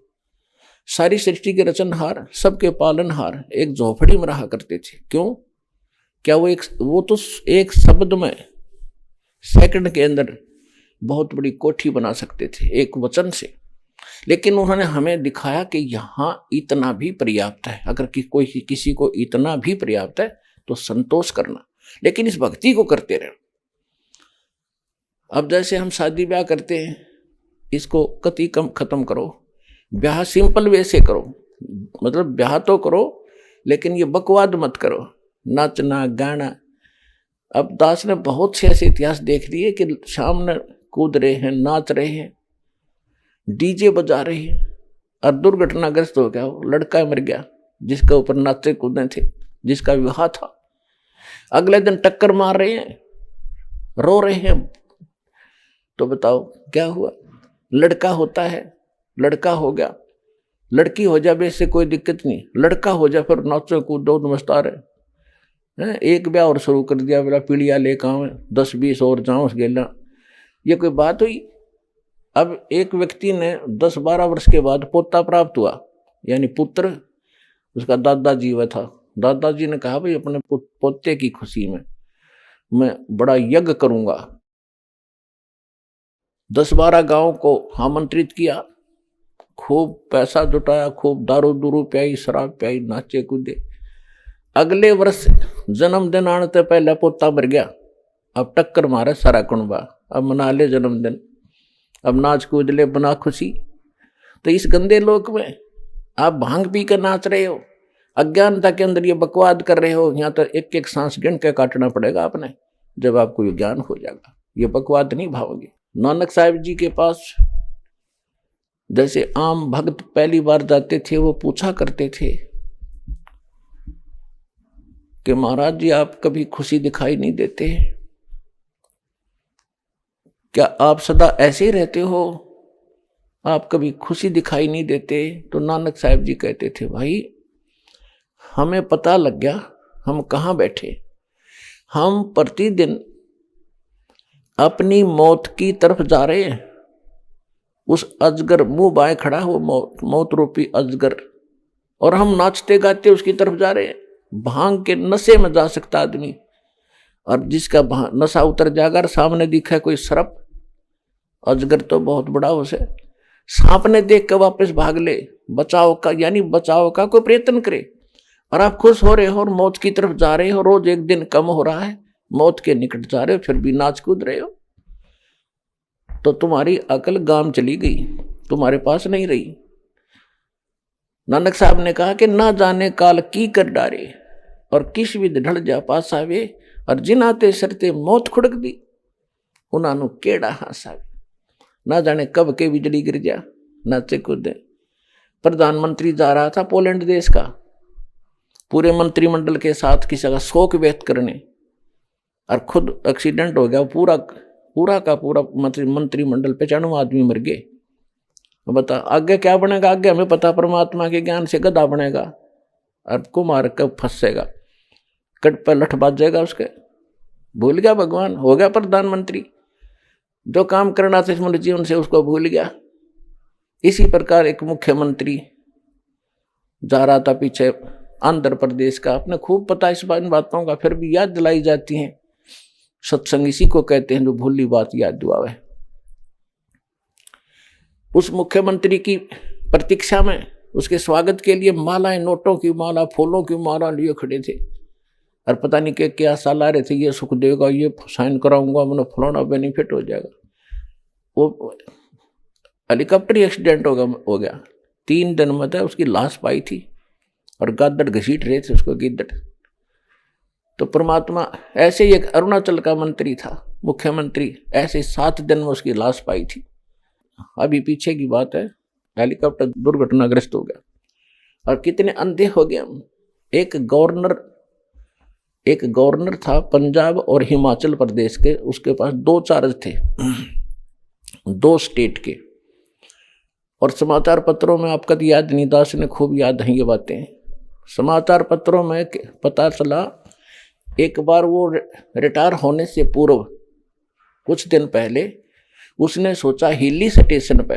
सारी सृष्टि के रचनहार, सबके पालनहार, एक झोपड़ी में रहा करते थे। क्यों? क्या वो तो एक शब्द में सेकंड के अंदर बहुत बड़ी कोठी बना सकते थे एक वचन से, लेकिन उन्होंने हमें दिखाया कि यहाँ इतना भी पर्याप्त है। अगर कोई किसी को इतना भी पर्याप्त है तो संतोष करना, लेकिन इस भक्ति को करते रहे। अब जैसे हम शादी ब्याह करते हैं, इसको कति कम खत्म करो, ब्याह सिंपल वे से करो, मतलब ब्याह तो करो लेकिन ये बकवाद मत करो, नाचना गाना। अब दास ने बहुत से ऐसे इतिहास देख लिए कि सामने कूद रहे हैं, नाच रहे हैं, डीजे बजा रहे हैं, और दुर्घटनाग्रस्त हो गया, वो लड़का मर गया जिसके ऊपर नाचे कूदे थे, जिसका विवाह था। अगले दिन टक्कर मार रहे हैं, रो रहे हैं। तो बताओ क्या हुआ? लड़का होता है, लड़का हो गया, लड़की हो जाए इससे कोई दिक्कत नहीं, लड़का हो जाए फिर नाचो कूदो नमस्कार है। एक ब्याह और शुरू कर दिया, बोला पीढ़िया लेकर आवे 10-20 और जाओ उस गेला, ये कोई बात हुई? अब एक व्यक्ति ने 10-12 वर्ष के बाद पोता प्राप्त हुआ, यानी पुत्र, उसका दादाजी वह था। दादाजी ने कहा भाई अपने पोते की खुशी में मैं बड़ा यज्ञ करूंगा। 10-12 गांव को आमंत्रित किया, खूब पैसा जुटाया, खूब दारू दूरू पियाई, शराब पियाई, नाचे कूदे। अगले वर्ष जन्मदिन आने से पहले पोता मर गया। अब टक्कर मारे सारा कुंबा, अब मना ले जन्मदिन, अब नाच कूद ले, बना खुशी। तो इस गंदे लोक में आप भांग पी कर नाच रहे हो, अज्ञानता के अंदर ये बकवाद कर रहे हो। यहाँ तो एक एक सांस गिन के काटना पड़ेगा आपने, जब आपको ये ज्ञान हो जाएगा। ये बकवाद नहीं भावोगे। नानक साहिब जी के पास जैसे आम भक्त पहली बार जाते थे, वो पूछा करते थे कि महाराज जी आप कभी खुशी दिखाई नहीं देते, क्या आप सदा ऐसे ही रहते हो, आप कभी खुशी दिखाई नहीं देते? तो नानक साहिब जी कहते थे, भाई हमें पता लग गया हम कहाँ बैठे। हम प्रतिदिन अपनी मौत की तरफ जा रहे हैं। उस अजगर मुंह बाएं खड़ा, वो मौत रूपी अजगर, और हम नाचते गाते उसकी तरफ जा रहे हैं। भांग के नशे में जा सकता आदमी, और जिसका नशा उतर जाएगा, सामने दिखा कोई सर्प, अजगर तो बहुत बड़ा उसे सांप ने देख कर वापस भाग ले, बचाव का यानी बचाव का कोई प्रयत्न करे। और आप खुश हो रहे हो और मौत की तरफ जा रहे हो, रोज एक दिन कम हो रहा है, मौत के निकट जा रहे हो, फिर भी नाच कूद रहे हो, तो तुम्हारी अकल गाम चली गई, तुम्हारे पास नहीं रही। नानक साहब ने कहा कि ना जाने काल की कर डारे और किस विध ढल जा पास आवे, और जिनाते सरते मौत खुड़क दी उन्होंने केड़ा हासावे। ना जाने कब के बिजली गिर जा, नाचे कूदे। प्रधानमंत्री जा रहा था पोलैंड देश का, पूरे मंत्रिमंडल के साथ किसी का शोक व्यक्त करने, और खुद एक्सीडेंट हो गया। पूरा का पूरा मंत्रिमंडल पे 95 आदमी मर गए। बता आगे क्या बनेगा? आगे हमें पता, परमात्मा के ज्ञान से गधा बनेगा और कुमार कब फंसेगा, कट पर लठ बाजेगा उसके। भूल गया भगवान, हो गया प्रधानमंत्री, जो काम करना था इस जीवन से उसको भूल गया। इसी प्रकार एक मुख्यमंत्री जा रहा था पीछे आंध्र प्रदेश का, अपने खूब पता इस बातों का, फिर भी याद दिलाई जाती हैं। सत्संग इसी को कहते हैं जो भूली बात याद दिलावे। उस मुख्यमंत्री की प्रतीक्षा में उसके स्वागत के लिए मालाएं, नोटों की माला, फूलों की माला लिए खड़े थे, और पता नहीं क्या साल आ रहे थे, ये सुख देगा, ये साइन कराऊंगा, मैंने फलाना बेनिफिट हो जाएगा। वो हेलीकॉप्टर एक्सीडेंट हो गया। 3 दिन में था उसकी लाश पाई थी, और गादड़ घसीट रहे थे उसको, गिद्दड़। तो परमात्मा ऐसे ही एक अरुणाचल का मंत्री था, मुख्यमंत्री, ऐसे 7 दिन में उसकी लाश पाई थी। अभी पीछे की बात है, हेलीकॉप्टर दुर्घटनाग्रस्त हो गया, और कितने अंधे हो गए हम। एक गवर्नर था पंजाब और हिमाचल प्रदेश के, उसके पास 2 चार्ज थे 2 स्टेट के। और समाचार पत्रों में आपका तो याद नहीं, दास ने खूब याद है ये बातें। समाचार पत्रों में पता चला एक बार वो रिटायर होने से पूर्व कुछ दिन पहले उसने सोचा हिली स्टेशन पे,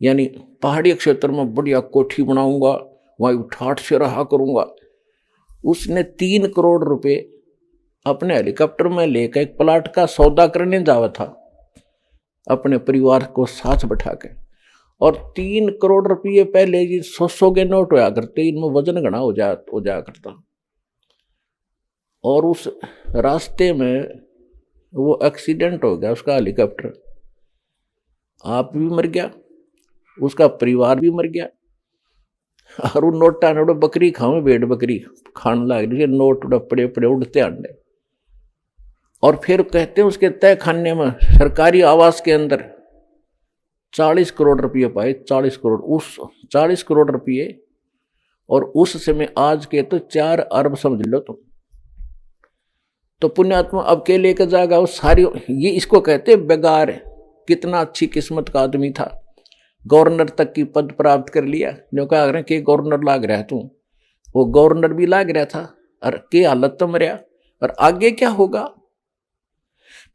यानी पहाड़ी क्षेत्र में बढ़िया कोठी बनाऊंगा, वहीं ठाठ से रहा करूंगा। उसने 3 करोड़ रुपए अपने हेलीकॉप्टर में लेकर एक प्लाट का सौदा करने जावा था, अपने परिवार को साथ बैठा के। और 3 करोड़ रुपये पहले ये 100 के नोट होया करते, इनमें वजन घना हो जाया करता। और उस रास्ते में वो एक्सीडेंट हो गया उसका हेलीकॉप्टर, आप भी मर गया, उसका परिवार भी मर गया। और वो नोटा नोट बकरी खाओ, भेड़ बकरी खाने लग रही है, नोट पड़े पड़े उड़ते अंडे। और फिर कहते हैं उसके तय खाने में सरकारी आवास के अंदर 40 करोड़ रुपये पाए। 40 करोड़, उस 40 करोड़ रुपये, और उस समय आज के तो 4 अरब समझ लो तुम। तो पुण्यात्मा अब के लेकर जाएगा वो सारी, ये इसको कहते बेगार। कितना अच्छी किस्मत का आदमी था, गवर्नर तक की पद प्राप्त कर लिया। जो कह रहे कि गवर्नर लाग रहा है तू, वो गवर्नर भी लाग रहा था, और के हालत तो मरिया। और आगे क्या होगा?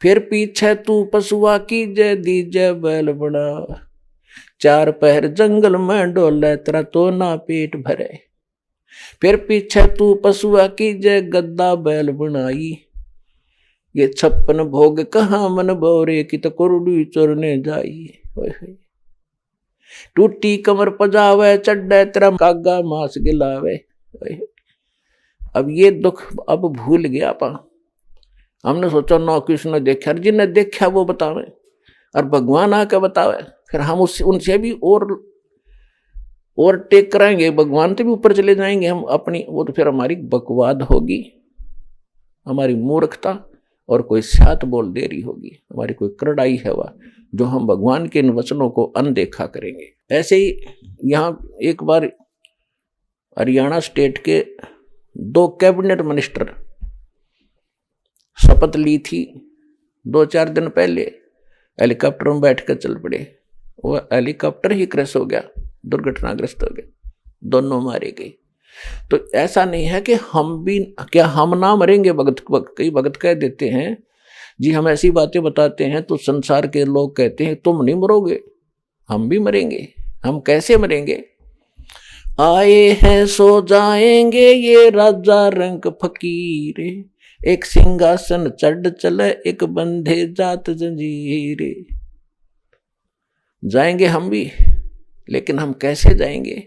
फिर पीछे तू पशुआ की जय दीजे बैल बड़ा, 4 पहर जंगल में डोले तेरा तो ना पेट भरे। फिर पीछे तू पशुआ की जय गद्दा बैल बनाई, ये 56 भोग कहाँ मन बोरे की तो कुरुडी चोरने जाई। टूटी कमर पजावे चढ़े तेरा कागा मांस गिलावे। अब ये दुख अब भूल गया पा। हमने सोचा ना किसने देखा, जिन्हें देखा वो बतावे, और भगवान आके बतावे, फिर हम उनसे भी और टेक कराएंगे, भगवान से भी ऊपर चले जाएंगे हम अपनी। वो तो फिर हमारी बकवाद होगी, हमारी मूर्खता, और कोई सात बोल देरी होगी, हमारी कोई करड़ाई है वह, जो हम भगवान के इन वचनों को अनदेखा करेंगे। ऐसे ही यहाँ एक बार हरियाणा स्टेट के 2 कैबिनेट मिनिस्टर शपथ ली थी 2-4 दिन पहले, हेलीकॉप्टर में बैठ कर चल पड़े। वो हेलीकॉप्टर ही क्रैश हो गया, दुर्घटनाग्रस्त हो गया, दोनों मारे गए। तो ऐसा नहीं है कि हम ना मरेंगे। कई भगत कह देते हैं जी, हम ऐसी बातें बताते हैं तो संसार के लोग कहते हैं तुम नहीं मरोगे, हम भी मरेंगे। हम कैसे मरेंगे? आए हैं सो जाएंगे ये राजा रंग फकीर, एक सिंहासन चढ़ चले एक बंधे जात जंजीरे। जाएंगे हम भी, लेकिन हम कैसे जाएंगे?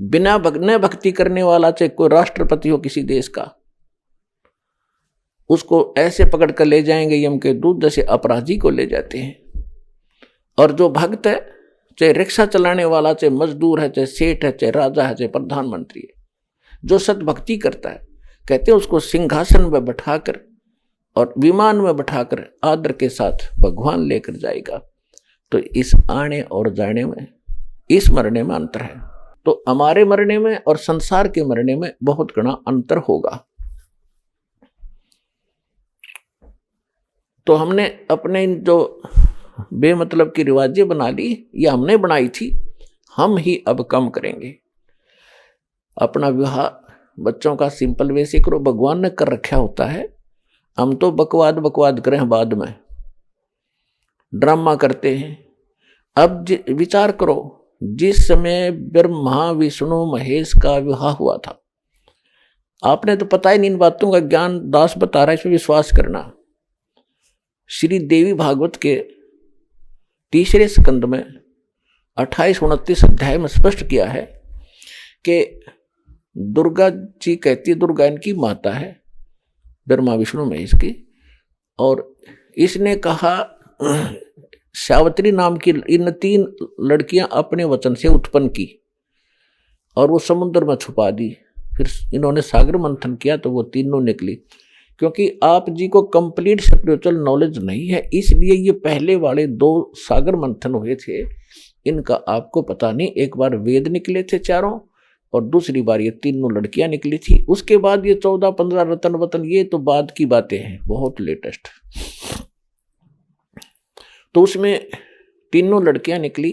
बिना भक्ति करने वाला, चाहे कोई राष्ट्रपति हो किसी देश का, उसको ऐसे पकड़ कर ले जाएंगे यम के दूत जैसे अपराधी को ले जाते हैं। और जो भक्त है, चाहे रिक्शा चलाने वाला, चाहे मजदूर है, चाहे सेठ है, चाहे राजा है, चाहे प्रधानमंत्री है, जो सतभक्ति करता है, कहते हैं उसको सिंहासन में बैठाकर और विमान में बैठाकर आदर के साथ भगवान लेकर जाएगा। तो इस आने और जाने में, इस मरने में अंतर है। तो हमारे मरने में और संसार के मरने में बहुत घना अंतर होगा। तो हमने अपने जो बेमतलब की रिवाजें बना ली, ये हमने बनाई थी, हम ही अब कम करेंगे। अपना विवाह बच्चों का सिंपल वे से करो, भगवान ने कर रखा होता है। हम तो बकवाद करें, बाद में ड्रामा करते हैं। अब विचार करो, जिस समय ब्रह्मा विष्णु महेश का विवाह हुआ था, आपने तो पता ही नहीं, इन बातों का ज्ञान दास बता रहा है, इसमें विश्वास करना। श्री देवी भागवत के 3 स्कंद में 28-29 अध्याय में स्पष्ट किया है कि दुर्गा जी कहती है, दुर्गा इनकी माता है, ब्रह्मा विष्णु महेश की, और इसने कहा सावित्री नाम की इन 3 लड़कियां अपने वचन से उत्पन्न की और वो समुद्र में छुपा दी। फिर इन्होंने सागर मंथन किया तो वो तीनों निकली। क्योंकि आप जी को कंप्लीट स्पिरिचुअल नॉलेज नहीं है, इसलिए ये पहले वाले 2 सागर मंथन हुए थे, इनका आपको पता नहीं। एक बार वेद निकले थे 4 और दूसरी बार ये 3 लड़कियां निकली थी। उसके बाद ये 14-15 रतन वतन, ये तो बाद की बातें हैं, बहुत लेटेस्ट। तो उसमें 3 लड़कियां निकली,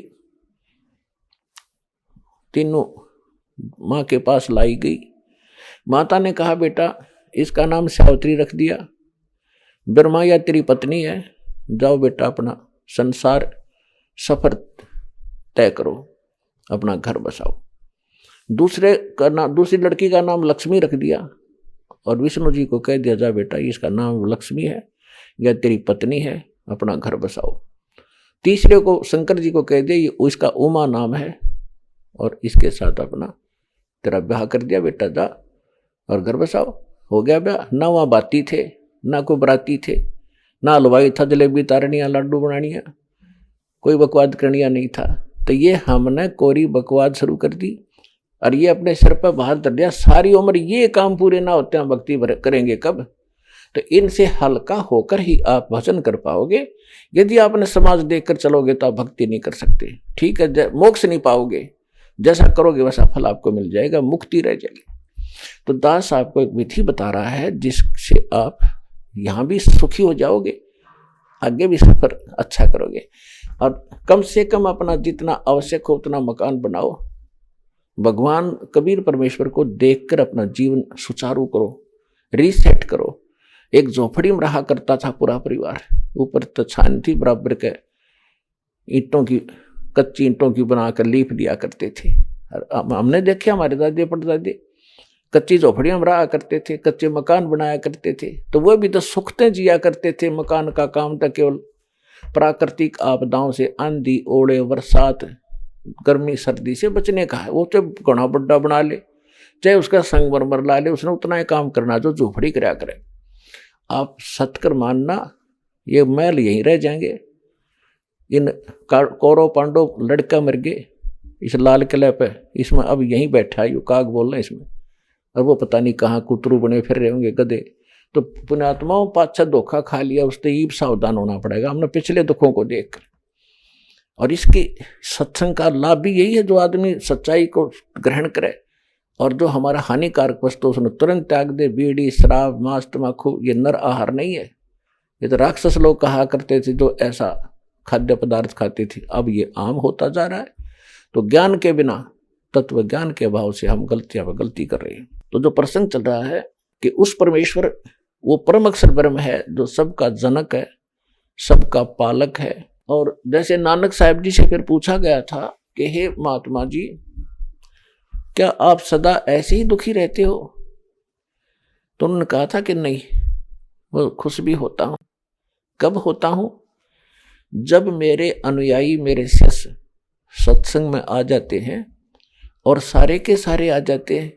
तीनों माँ के पास लाई गई। माता ने कहा, बेटा इसका नाम सावित्री रख दिया, ब्रह्मा या तेरी पत्नी है, जाओ बेटा अपना संसार सफर तय करो, अपना घर बसाओ। दूसरी लड़की का नाम लक्ष्मी रख दिया और विष्णु जी को कह दिया, जा बेटा इसका नाम लक्ष्मी है या तेरी पत्नी है, अपना घर बसाओ। तीसरे को शंकर जी को कह दिया, ये उसका उमा नाम है और इसके साथ अपना तेरा ब्याह कर दिया, बेटा जा और घर बसाओ। हो गया ब्याह। ना वहाँ बाती थे, ना कोई बराती थे, ना हलवाई था, जलेबी तारनिया लाडू बनानिया, कोई बकवाद करनिया नहीं था। तो ये हमने कोरी बकवाद शुरू कर दी और ये अपने सिर पर बाहर धर दिया। सारी उम्र ये काम पूरे ना होते हैं, भक्ति करेंगे कब? तो इनसे हल्का होकर ही आप भजन कर पाओगे। यदि आपने समाज देखकर चलोगे तो आप भक्ति नहीं कर सकते, ठीक है, मोक्ष नहीं पाओगे। जैसा करोगे वैसा फल आपको मिल जाएगा, मुक्ति रह जाएगी। तो दास आपको एक विधि बता रहा है जिससे आप यहाँ भी सुखी हो जाओगे, आगे भी सफर अच्छा करोगे। और कम से कम अपना जितना आवश्यक हो उतना मकान बनाओ। भगवान कबीर परमेश्वर को देखकर अपना जीवन सुचारू करो, रीसेट करो। एक झोपड़ी में रहा करता था पूरा परिवार, ऊपर तो छान थी, बराबर के ईंटों की, कच्ची ईंटों की बनाकर लीप दिया करते थे। हमने देखे हमारे दादी परदादी कच्ची झोपड़ियों में रहा करते थे, कच्चे मकान बनाया करते थे। तो वो भी तो सुखते जिया करते थे। मकान का काम था केवल प्राकृतिक आपदाओं से, आंधी ओले बरसात गर्मी सर्दी से बचने का है। वो चाहे घना बड्डा बना ले, चाहे उसका संगमरमर ला ले, उसने उतना ही काम करना जो झोपड़ी कराया करे। आप सतकर मानना, ये महल यहीं रह जाएंगे। इन कौरव पांडव लड़का मर गए इस लाल किले पे, इसमें अब यहीं बैठा है, यू काग बोल रहे इसमें, और वो पता नहीं कहाँ कुतरू बने फिर रहे होंगे गधे। तो पुण्यात्माओं पाछा धोखा खा लिया, उससे ही सावधान होना पड़ेगा हमने पिछले दुखों को देखकर। और इसके सत्संग का लाभ भी यही है, जो आदमी सच्चाई को ग्रहण करे और जो हमारा हानिकारक वस्तु उसने तुरंत त्याग दे। बीड़ी शराब मांस तम्बाकू ये नर आहार नहीं है। ये तो राक्षस लोग कहा करते थे जो ऐसा खाद्य पदार्थ खाते थे, अब ये आम होता जा रहा है। तो ज्ञान के बिना, तत्व ज्ञान के अभाव से हम गलतियां पर गलती कर रहे हैं। तो जो प्रसंग चल रहा है कि उस परमेश्वर वो परम अक्षर ब्रह्म है जो सबका जनक है, सबका पालक है। और जैसे नानक साहब जी से फिर पूछा गया था कि हे महात्मा जी, क्या आप सदा ऐसे ही दुखी रहते हो? तो उन्होंने कहा था कि नहीं, वो खुश भी होता हूं। कब होता हूं? जब मेरे अनुयायी, मेरे शिष्य सत्संग में आ जाते हैं और सारे के सारे आ जाते हैं,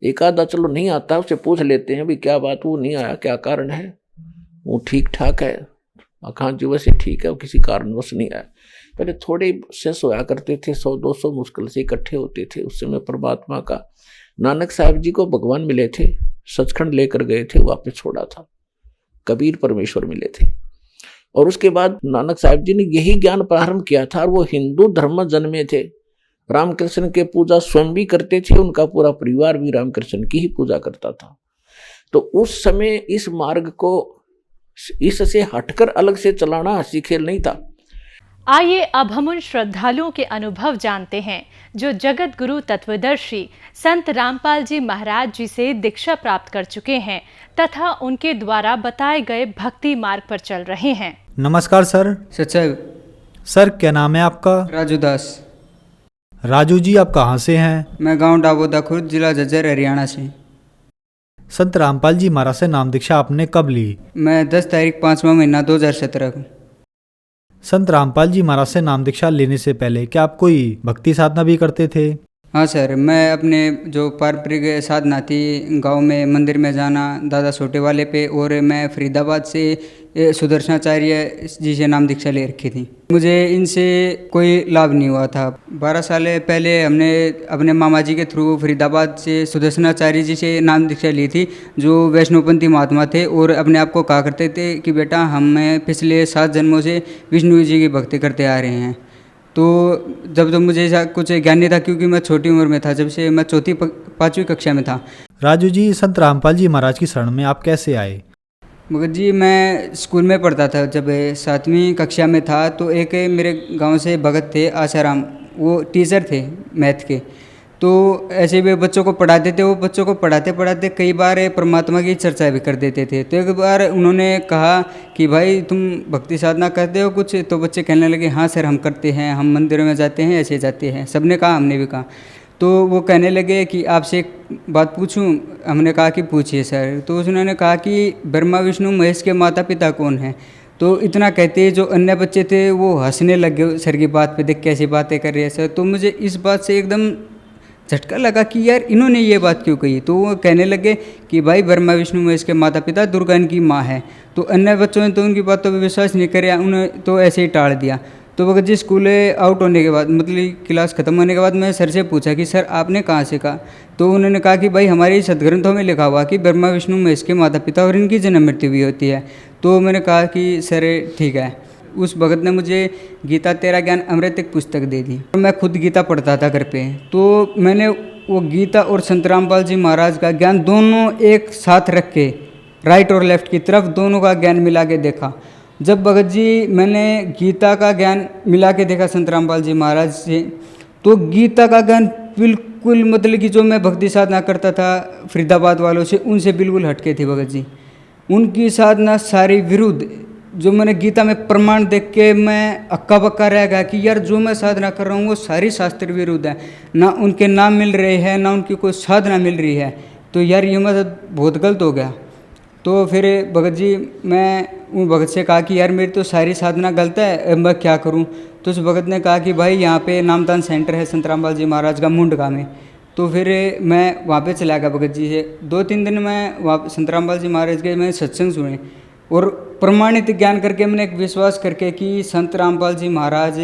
एक आधा चलो नहीं आता, उससे पूछ लेते हैं भी क्या बात, वो नहीं आया, क्या कारण है, वो ठीक ठाक है, आकांक्ष जी वैसे ठीक है, वो किसी कारणवश नहीं आया। पहले थोड़े शिष्य होया करते थे, 100-200 मुश्किल से इकट्ठे होते थे। उस समय परमात्मा का, नानक साहब जी को भगवान मिले थे, सचखंड लेकर गए थे, वापस छोड़ा था, कबीर परमेश्वर मिले थे। और उसके बाद नानक साहब जी ने यही ज्ञान प्रारंभ किया था, और वो हिंदू धर्म में जन्मे थे, रामकृष्ण के पूजा स्वयं भी करते थे, उनका पूरा परिवार भी रामकृष्ण की ही पूजा करता था। तो उस समय इस मार्ग को इससे हटकर अलग से चलाना हंसी खेल नहीं था। आइए अब हम उन श्रद्धालुओं के अनुभव जानते हैं जो जगत गुरु तत्वदर्शी संत रामपाल जी महाराज जी से दीक्षा प्राप्त कर चुके हैं तथा उनके द्वारा बताए गए भक्ति मार्ग पर चल रहे हैं। नमस्कार सर। सच्चाई। सर क्या नाम है आपका? राजू दास। राजू जी आप कहाँ से हैं? मैं गांव डाबोदा खुर्द, जिला झज्जर, हरियाणा से। संत रामपाल जी महाराज से नाम दीक्षा आपने कब ली? मैं 10 तारीख 5वां महीना 2017 को। संत रामपाल जी महाराज से नाम दीक्षा लेने से पहले क्या आप कोई भक्ति साधना भी करते थे? हाँ सर, मैं अपने जो पारंपरिक साधना थी, गांव में मंदिर में जाना दादा छोटे वाले पे, और मैं फरीदाबाद से सुदर्शनाचार्य जी से नाम दीक्षा ले रखी थी। मुझे इनसे कोई लाभ नहीं हुआ था। 12 साल पहले हमने अपने मामा जी के थ्रू फरीदाबाद से सुदर्शनाचार्य जी से नाम दीक्षा ली थी, जो वैष्णवपंथी महात्मा थे और अपने आप को कहा करते थे कि बेटा हम पिछले 7 जन्मों से विष्णु जी की भक्ति करते आ रहे हैं। तो जब मुझे ऐसा कुछ ज्ञान नहीं था, क्योंकि मैं छोटी उम्र में था, जब से मैं 4वीं-5वीं कक्षा में था। राजू जी, संत रामपाल जी महाराज की शरण में आप कैसे आए? मगर जी मैं स्कूल में पढ़ता था, जब 7वीं कक्षा में था, तो एक मेरे गांव से भगत थे आसाराम, वो टीचर थे मैथ के। तो ऐसे भी बच्चों को पढ़ाते थे, वो बच्चों को पढ़ाते पढ़ाते कई बार परमात्मा की चर्चा भी कर देते थे। तो एक बार उन्होंने कहा कि भाई तुम भक्ति साधना करते हो कुछ? तो बच्चे कहने लगे हाँ सर हम करते हैं, हम मंदिरों में जाते हैं, ऐसे जाते हैं। सबने कहा, हमने भी कहा। तो वो कहने लगे कि आपसे एक बात पूछूं? हमने कहा कि पूछिए सर। तो उन्होंने कहा कि ब्रह्मा विष्णु महेश के माता पिता कौन हैं? तो इतना कहते जो अन्य बच्चे थे वो हंसने लग गए सर की बात पे, देख कैसी बातें कर रहे हैं सर। तो मुझे इस बात से एकदम झटका लगा कि यार इन्होंने ये बात क्यों कही। तो वो कहने लगे कि भाई ब्रह्मा विष्णु महेश के माता पिता, दुर्गा इनकी माँ है। तो अन्य बच्चों ने तो उनकी बातों पर विश्वास नहीं किया, उन्हें तो ऐसे ही टाल दिया। तो भगत जी स्कूल आउट होने के बाद, मतलब क्लास खत्म होने के बाद, मैं सर से पूछा कि सर आपने कहाँ से कहा? तो उन्होंने कहा कि भाई हमारे सदग्रंथों में लिखा हुआ कि ब्रह्मा विष्णु महेश के माता पिता और इनकी जन्म मृत्यु भी होती है। तो मैंने कहा कि सर ठीक है। उस भगत ने मुझे गीता तेरा ज्ञान अमृत एक पुस्तक दे दी। मैं खुद गीता पढ़ता था घर पे। तो मैंने वो गीता और संत रामपाल जी महाराज का ज्ञान दोनों एक साथ रख के, राइट और लेफ्ट की तरफ, दोनों का ज्ञान मिला के देखा। जब भगत जी मैंने गीता का ज्ञान मिला के देखा संत रामपाल जी महाराज से, तो गीता का ज्ञान बिल्कुल, मतलब कि जो मैं भक्ति साधना करता था फरीदाबाद वालों से, उनसे बिल्कुल हटके थे भगत जी। उनकी साधना सारी विरुद्ध, जो मैंने गीता में प्रमाण देख के मैं अक्का बक्का रह गया कि यार जो मैं साधना कर रहा हूँ वो सारी शास्त्र विरुद्ध है, ना उनके नाम मिल रहे हैं, ना उनकी कोई साधना मिल रही है। तो यार ये मतलब बहुत गलत हो गया। तो फिर भगत जी, मैं उन भगत से कहा कि यार मेरी तो सारी साधना गलत है, मैं क्या करूं? तो उस भगत ने कहा कि भाई यहाँ पे नामदान सेंटर है संत रामपाल जी महाराज का मुंडका में। तो फिर मैं वहाँ पे चला गया भगत जी से। 2-3 दिन मैं वहाँ संत रामपाल जी महाराज के मैंने सत्संग सुने और प्रमाणित ज्ञान करके मैंने एक विश्वास करके कि संत रामपाल जी महाराज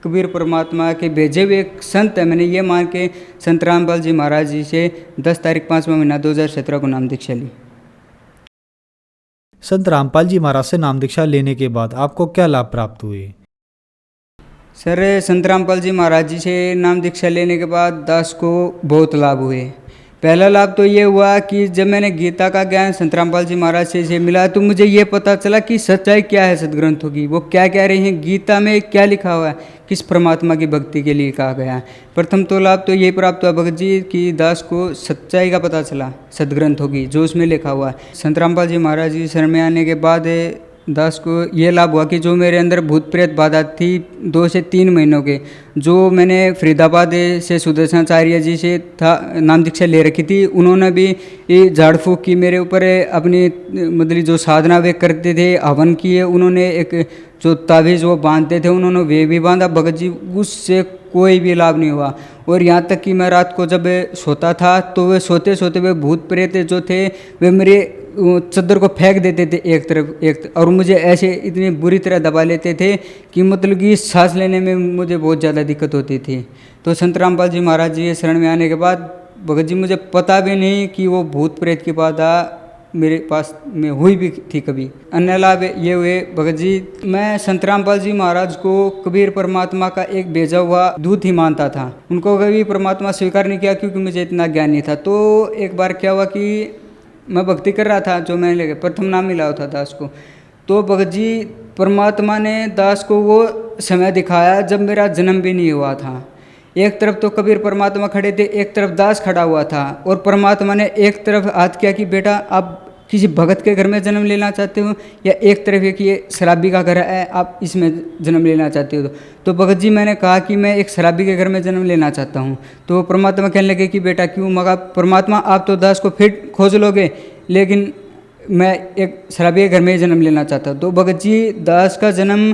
कबीर परमात्मा के भेजे हुए एक संत है, मैंने ये मान के संत रामपाल जी महाराज जी से 10 तारीख 5वां महीना 2017 को नाम दीक्षा ली। संत रामपाल जी महाराज से नाम दीक्षा लेने के बाद आपको क्या लाभ प्राप्त हुए? सर संत रामपाल जी महाराज जी से नाम दीक्षा लेने के बाद दास को बहुत लाभ हुए। पहला लाभ तो ये हुआ कि जब मैंने गीता का ज्ञान संत रामपाल जी महाराज से मिला, तो मुझे ये पता चला कि सच्चाई क्या है सदग्रंथों की, वो क्या कह रहे हैं, गीता में क्या लिखा हुआ है, किस परमात्मा की भक्ति के लिए कहा गया है। प्रथम तो लाभ तो ये प्राप्त हुआ भगत जी कि दास को सच्चाई का पता चला सदग्रंथों की, जो उसमें लिखा हुआ है। संत रामपाल जी महाराज जी शरण में आने के बाद दास को ये लाभ हुआ कि जो मेरे अंदर भूत प्रेत बाधा थी 2 से 3 महीनों के, जो मैंने फरीदाबाद से सुदर्शनाचार्य जी से था नाम दीक्षा ले रखी थी, उन्होंने भी ये झाड़ फूक की मेरे ऊपर, अपनी मतलब जो साधना वे करते थे हवन किए, उन्होंने एक जो ताबीज़ वो बांधते थे उन्होंने वे भी बांधा भगत जी, उससे कोई भी लाभ नहीं हुआ। और यहाँ तक कि मैं रात को जब सोता था तो वे सोते सोते वे भूत प्रेत जो थे वे मेरे चद्दर को फेंक देते थे एक तरफ और मुझे ऐसे इतनी बुरी तरह दबा लेते थे कि मतलब कि सांस लेने में मुझे बहुत ज़्यादा दिक्कत होती थी। तो संत रामपाल जी महाराज जी शरण में आने के बाद भगत जी मुझे पता भी नहीं कि वो भूत प्रेत की बाधा मेरे पास में हुई भी थी कभी। अन्य लाभ ये हुए भगत जी, मैं संत रामपाल जी महाराज को कबीर परमात्मा का एक भेजा हुआ दूत ही मानता था। उनको कभी परमात्मा स्वीकार नहीं किया क्योंकि मुझे इतना ज्ञान नहीं था। तो एक बार क्या हुआ कि मैं भक्ति कर रहा था, जो मैंने लेके प्रथम नाम मिला होता दास को। तो भगत जी परमात्मा ने दास को वो समय दिखाया जब मेरा जन्म भी नहीं हुआ था। एक तरफ तो कबीर परमात्मा खड़े थे, एक तरफ दास खड़ा हुआ था और परमात्मा ने एक तरफ हाथ किया कि बेटा आप किसी भगत के घर में जन्म लेना चाहते हो, या एक तरफ है कि ये शराबी का घर है आप इसमें जन्म लेना चाहते हो। तो भगत जी मैंने कहा कि मैं एक शराबी के घर में जन्म लेना चाहता हूँ। तो परमात्मा कहने लगे कि बेटा क्यों? मगा परमात्मा आप तो दास को फिर खोज लोगे, लेकिन मैं एक शराबी के घर में ही जन्म लेना चाहता हूँ। तो भगत जी दास का जन्म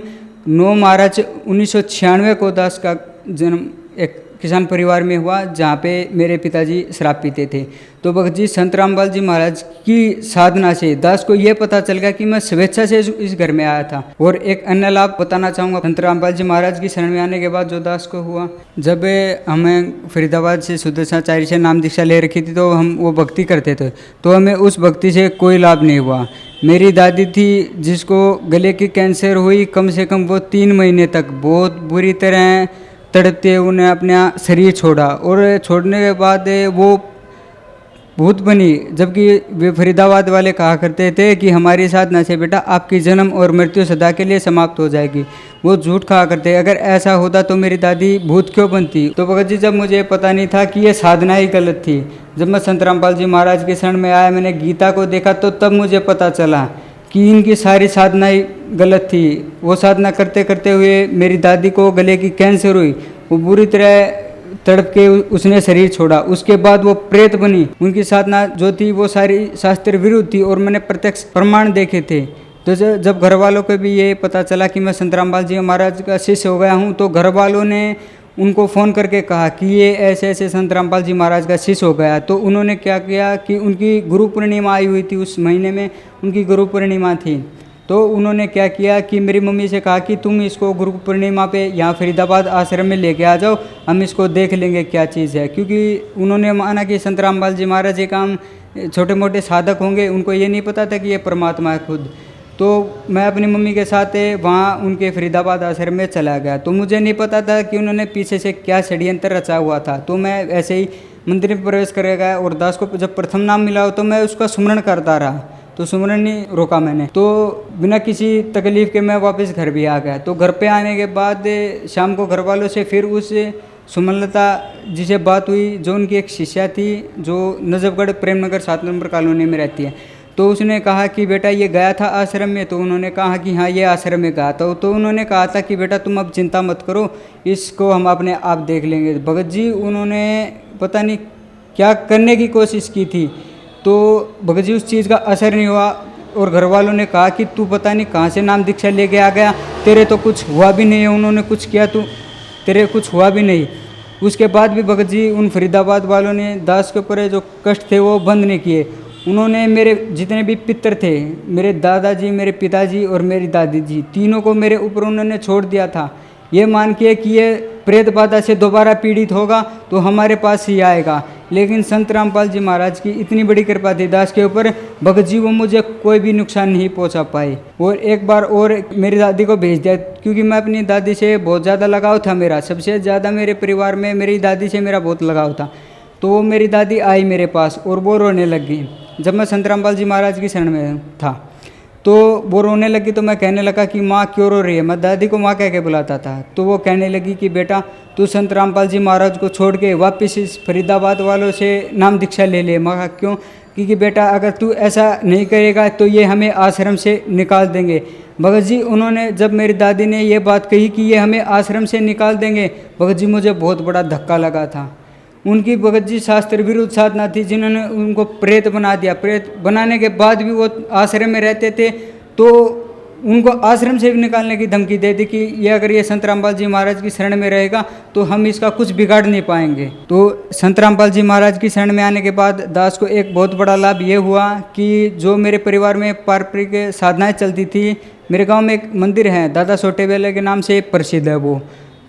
9 मार्च 1996 को दास का जन्म एक किसान परिवार में हुआ जहाँ पे मेरे पिताजी शराब पीते थे। तो भगत जी संत रामपाल जी महाराज की साधना से दास को ये पता चल गया कि मैं स्वेच्छा से इस घर में आया था। और एक अन्य लाभ बताना चाहूँगा संत रामपाल जी महाराज की शरण में आने के बाद जो दास को हुआ, जब हमें फरीदाबाद से सुदर्शनाचार्य से नाम दीक्षा ले रखी थी तो हम वो भक्ति करते थे, तो हमें उस भक्ति से कोई लाभ नहीं हुआ। मेरी दादी थी जिसको गले की कैंसर हुई, कम से कम वो 3 महीने तक बहुत बुरी तरह तड़पते उन्हें अपना शरीर छोड़ा और छोड़ने के बाद वो भूत बनी। जबकि वे फरीदाबाद वाले कहा करते थे कि हमारी साधना से बेटा आपकी जन्म और मृत्यु सदा के लिए समाप्त हो जाएगी। वो झूठ कहा करते, अगर ऐसा होता तो मेरी दादी भूत क्यों बनती। तो भगत जी जब मुझे पता नहीं था कि ये साधना ही गलत थी, जब मैं संत रामपाल जी महाराज के शरण में आया, मैंने गीता को देखा तो तब मुझे पता चला कि इनकी सारी साधनाएं गलत थी। वो साधना करते करते हुए मेरी दादी को गले की कैंसर हुई, वो बुरी तरह तड़प के उसने शरीर छोड़ा। उसके बाद वो प्रेत बनी। उनकी साधना जो थी वो सारी शास्त्र विरुद्ध थी और मैंने प्रत्यक्ष प्रमाण देखे थे। तो जब घर वालों को भी ये पता चला कि मैं संत रामपाल जी महाराज का शिष्य हो गया हूँ, तो घर वालों ने उनको फ़ोन करके कहा कि ये ऐसे ऐसे संत रामपाल जी महाराज का शिष्य हो गया। तो उन्होंने क्या किया कि उनकी गुरु पूर्णिमा आई हुई थी, उस महीने में उनकी गुरु पूर्णिमा थी। तो उन्होंने क्या किया कि मेरी मम्मी से कहा कि तुम इसको गुरु पूर्णिमा पे यहाँ फरीदाबाद आश्रम में लेके आ जाओ, हम इसको देख लेंगे क्या चीज़ है। क्योंकि उन्होंने माना कि संत रामपाल जी महाराज एक काम छोटे मोटे साधक होंगे, उनको ये नहीं पता था कि ये परमात्मा है खुद। तो मैं अपनी मम्मी के साथ वहाँ उनके फरीदाबाद आश्रम में चला गया। तो मुझे नहीं पता था कि उन्होंने पीछे से क्या षड्यंत्र रचा हुआ था। तो मैं ऐसे ही मंदिर में प्रवेश कर गया और दास को जब प्रथम नाम मिला हो तो मैं उसका सुमरण करता रहा, तो सुमरण नहीं रोका मैंने। तो बिना किसी तकलीफ़ के मैं वापस घर भी आ गया। तो घर पे आने के बाद शाम को घर वालों से फिर उस सुमनलता जी से बात हुई, जो उनकी एक शिष्या थी जो नजफगढ़ प्रेमनगर 7 नंबर कॉलोनी में रहती है। तो उसने कहा कि बेटा ये गया था आश्रम में। तो उन्होंने कहा कि हाँ ये आश्रम में गया था। तो उन्होंने कहा था कि बेटा तुम अब चिंता मत करो, इसको हम अपने आप देख लेंगे। भगत जी उन्होंने पता नहीं क्या करने की कोशिश की थी, तो भगत जी उस चीज़ का असर नहीं हुआ। और घर वालों ने कहा कि तू पता नहीं कहाँ से नाम दीक्षा लेके आ गया, तेरे तो कुछ हुआ भी नहीं है, उन्होंने कुछ किया तो तेरे कुछ हुआ भी नहीं। उसके बाद भी भगत जी उन फरीदाबाद वालों ने दास के ऊपर जो कष्ट थे वो बंद नहीं किए। उन्होंने मेरे जितने भी पितर थे, मेरे दादाजी, मेरे पिताजी और मेरी दादी जी, तीनों को मेरे ऊपर उन्होंने छोड़ दिया था, ये मान के कि ये प्रेत बाधा से दोबारा पीड़ित होगा तो हमारे पास ही आएगा। लेकिन संत रामपाल जी महाराज की इतनी बड़ी कृपा थी दास के ऊपर, भगत जी वो मुझे कोई भी नुकसान नहीं पहुंचा पाए। और एक बार और मेरी दादी को भेज दिया, क्योंकि मैं अपनी दादी से बहुत ज़्यादा लगाव था। मेरा सबसे ज़्यादा मेरे परिवार में मेरी दादी से मेरा बहुत लगाव था। तो वो मेरी दादी आई मेरे पास और वो रोने लग गई। जब मैं संत रामपाल जी महाराज की शरण में था तो वो रोने लगी। तो मैं कहने लगा कि माँ क्यों रो रही है, मैं दादी को माँ कह के बुलाता था। तो वो कहने लगी कि बेटा तू संत रामपाल जी महाराज को छोड़ के वापस इस फरीदाबाद वालों से नाम दीक्षा ले ले। मैं कहा क्यों? क्योंकि बेटा अगर तू ऐसा नहीं करेगा तो ये हमें आश्रम से निकाल देंगे। भगत जी उन्होंने जब मेरी दादी ने ये बात कही कि ये हमें आश्रम से निकाल देंगे, भगत जी मुझे बहुत बड़ा धक्का लगा था। उनकी भगत जी शास्त्र विरुद्ध साधना थी, जिन्होंने उनको प्रेत बना दिया। प्रेत बनाने के बाद भी वो आश्रम में रहते थे। तो उनको आश्रम से भी निकालने की धमकी दे दी कि ये अगर ये संत रामपाल जी महाराज की शरण में रहेगा तो हम इसका कुछ बिगाड़ नहीं पाएंगे। तो संत रामपाल जी महाराज की शरण में आने के बाद दास को एक बहुत बड़ा लाभ ये हुआ कि जो मेरे परिवार में पारंपरिक साधनाएं चलती थी, मेरे गांव में एक मंदिर है दादा सोटे बेले के नाम से प्रसिद्ध है वो,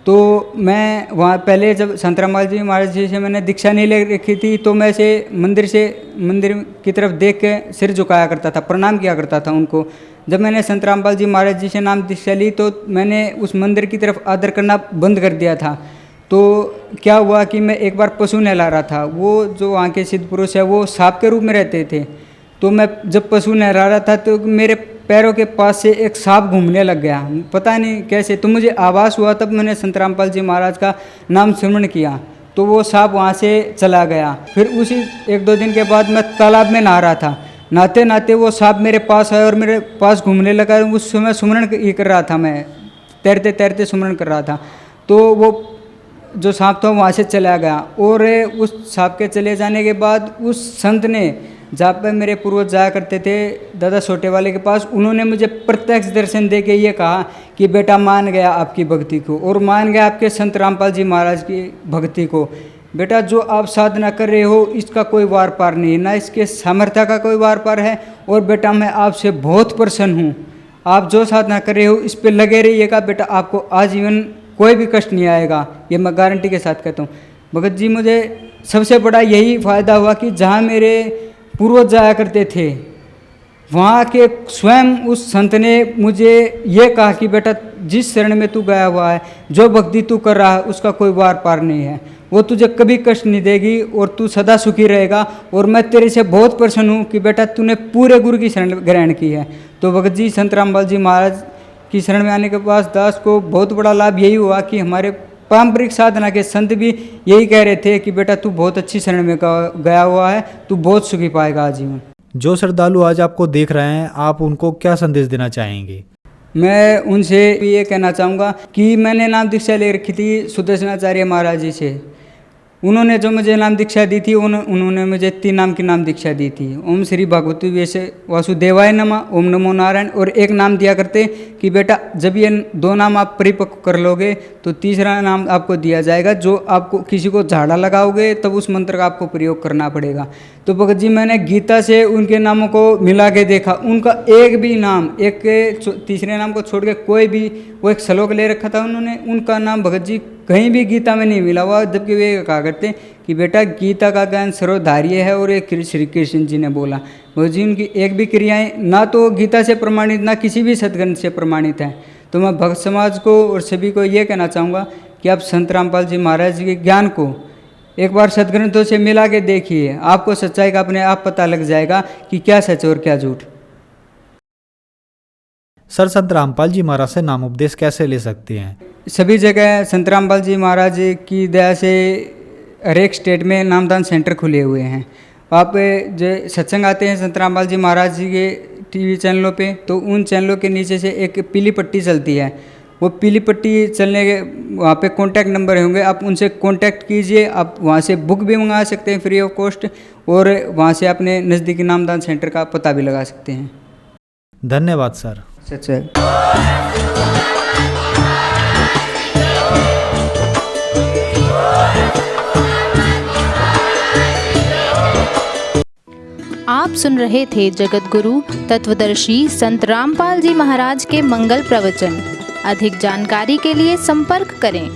तो मैं वहाँ पहले जब संत रामपाल जी महाराज जी से मैंने दीक्षा नहीं ले रखी थी तो मैं से मंदिर की तरफ देख के सिर झुकाया करता था, प्रणाम किया करता था उनको। जब मैंने संत रामपाल जी महाराज जी से नाम दीक्षा ली तो मैंने उस मंदिर की तरफ आदर करना बंद कर दिया था। तो क्या हुआ कि मैं एक बार पशु नहला रहा था, वो जो वहाँ के सिद्ध पुरुष है वो सांप के रूप में रहते थे, तो मैं जब पशु नहला रहा था तो मेरे पैरों के पास से एक सांप घूमने लग गया, पता नहीं कैसे, तो मुझे आभास हुआ। तब मैंने संत रामपाल जी महाराज का नाम स्मरण किया तो वो सांप वहाँ से चला गया। फिर उसी 1-2 दिन के बाद मैं तालाब में नहा रहा था, नहाते नहाते वो सांप मेरे पास आया और मेरे पास घूमने लगा। उस समय सुमरण ये कर रहा था, मैं तैरते तैरते सुमरण कर रहा था, तो वो जो सांप था वहाँ से चला गया। और उस सांप के चले जाने के बाद उस संत ने, जहाँ पर मेरे पूर्वज जाया करते थे दादा सोटे वाले के पास, उन्होंने मुझे प्रत्यक्ष दर्शन दे के ये कहा कि बेटा मान गया आपकी भक्ति को और मान गया आपके संत रामपाल जी महाराज की भक्ति को। बेटा जो आप साधना कर रहे हो इसका कोई वार पार नहीं, ना इसके सामर्थ्य का कोई वार पार है, और बेटा मैं आपसे बहुत प्रसन्न हूँ। आप जो साधना कर रहे हो इस पे लगे रहिएगा बेटा, आपको आजीवन कोई भी कष्ट नहीं आएगा, ये मैं गारंटी के साथ कहता हूँ। भगत जी मुझे सबसे बड़ा यही फ़ायदा हुआ कि जहाँ मेरे पूर्वज जाया करते थे वहाँ के स्वयं उस संत ने मुझे ये कहा कि बेटा जिस शरण में तू गया हुआ है, जो भक्ति तू कर रहा है उसका कोई वार पार नहीं है, वो तुझे कभी कष्ट नहीं देगी और तू सदा सुखी रहेगा। और मैं तेरे से बहुत प्रसन्न हूँ कि बेटा तूने पूरे गुरु की शरण ग्रहण की है। तो भगत जी संत रामपाल जी महाराज की शरण में आने के बाद दास को बहुत बड़ा लाभ यही हुआ कि हमारे पारंपरिक साधना के संत भी यही कह रहे थे कि बेटा तू बहुत अच्छी शरण में गया हुआ है, तू बहुत सुखी पाएगा आजीवन। जो श्रद्धालु आज आपको देख रहे हैं, आप उनको क्या संदेश देना चाहेंगे? मैं उनसे ये कहना चाहूँगा कि मैंने नाम दीक्षा ले रखी थी सुदर्शनाचार्य महाराज जी से। उन्होंने जो मुझे नाम दीक्षा दी थी उन्होंने मुझे 3 नाम की नाम दीक्षा दी थी। ओम श्री भगवती वैसे वासुदेवाय नमः, ओम नमो नारायण, और एक नाम दिया करते कि बेटा जब ये 2 नाम आप परिपक्व कर लोगे तो तीसरा नाम आपको दिया जाएगा, जो आपको किसी को झाड़ा लगाओगे तब उस मंत्र का आपको प्रयोग करना पड़ेगा। तो भगत जी मैंने गीता से उनके नामों को मिला के देखा, उनका एक भी नाम, एक तीसरे नाम को छोड़ के कोई भी, वो एक श्लोक ले रखा था उन्होंने, उनका नाम भगत जी कहीं भी गीता में नहीं मिला हुआ। जबकि वे कहा करते कि बेटा गीता का ज्ञान सर्वधार्य है, और ये श्री कृष्ण जी ने बोला। भगत जी उनकी एक भी क्रियाएं ना तो गीता से प्रमाणित ना किसी भी सदग्रंथ से प्रमाणित है। तो मैं भक्त समाज को और सभी को ये कहना चाहूँगा कि आप संत रामपाल जी महाराज जी के ज्ञान को एक बार सदग्रंथों से मिला के देखिए, आपको सच्चाई का अपने आप पता लग जाएगा कि क्या सच और क्या झूठ। सर, संत रामपाल जी महाराज से नाम उपदेश कैसे ले सकते हैं? सभी जगह संत रामपाल जी महाराज की दया से हर एक स्टेट में नामदान सेंटर खुले हुए हैं। आप जो सत्संग आते हैं संत रामपाल जी महाराज जी के टीवी चैनलों पे, तो उन चैनलों के नीचे से एक पीली पट्टी चलती है, वो पीली पट्टी चलने के वहाँ पे कॉन्टैक्ट नंबर होंगे, आप उनसे कॉन्टैक्ट कीजिए। आप वहाँ से बुक भी मंगा सकते हैं फ्री ऑफ कॉस्ट, और वहाँ से अपने नज़दीकी नामदान सेंटर का पता भी लगा सकते हैं। धन्यवाद सर। सच्चा आप सुन रहे थे जगत गुरु तत्वदर्शी संत रामपाल जी महाराज के मंगल प्रवचन। अधिक जानकारी के लिए संपर्क करें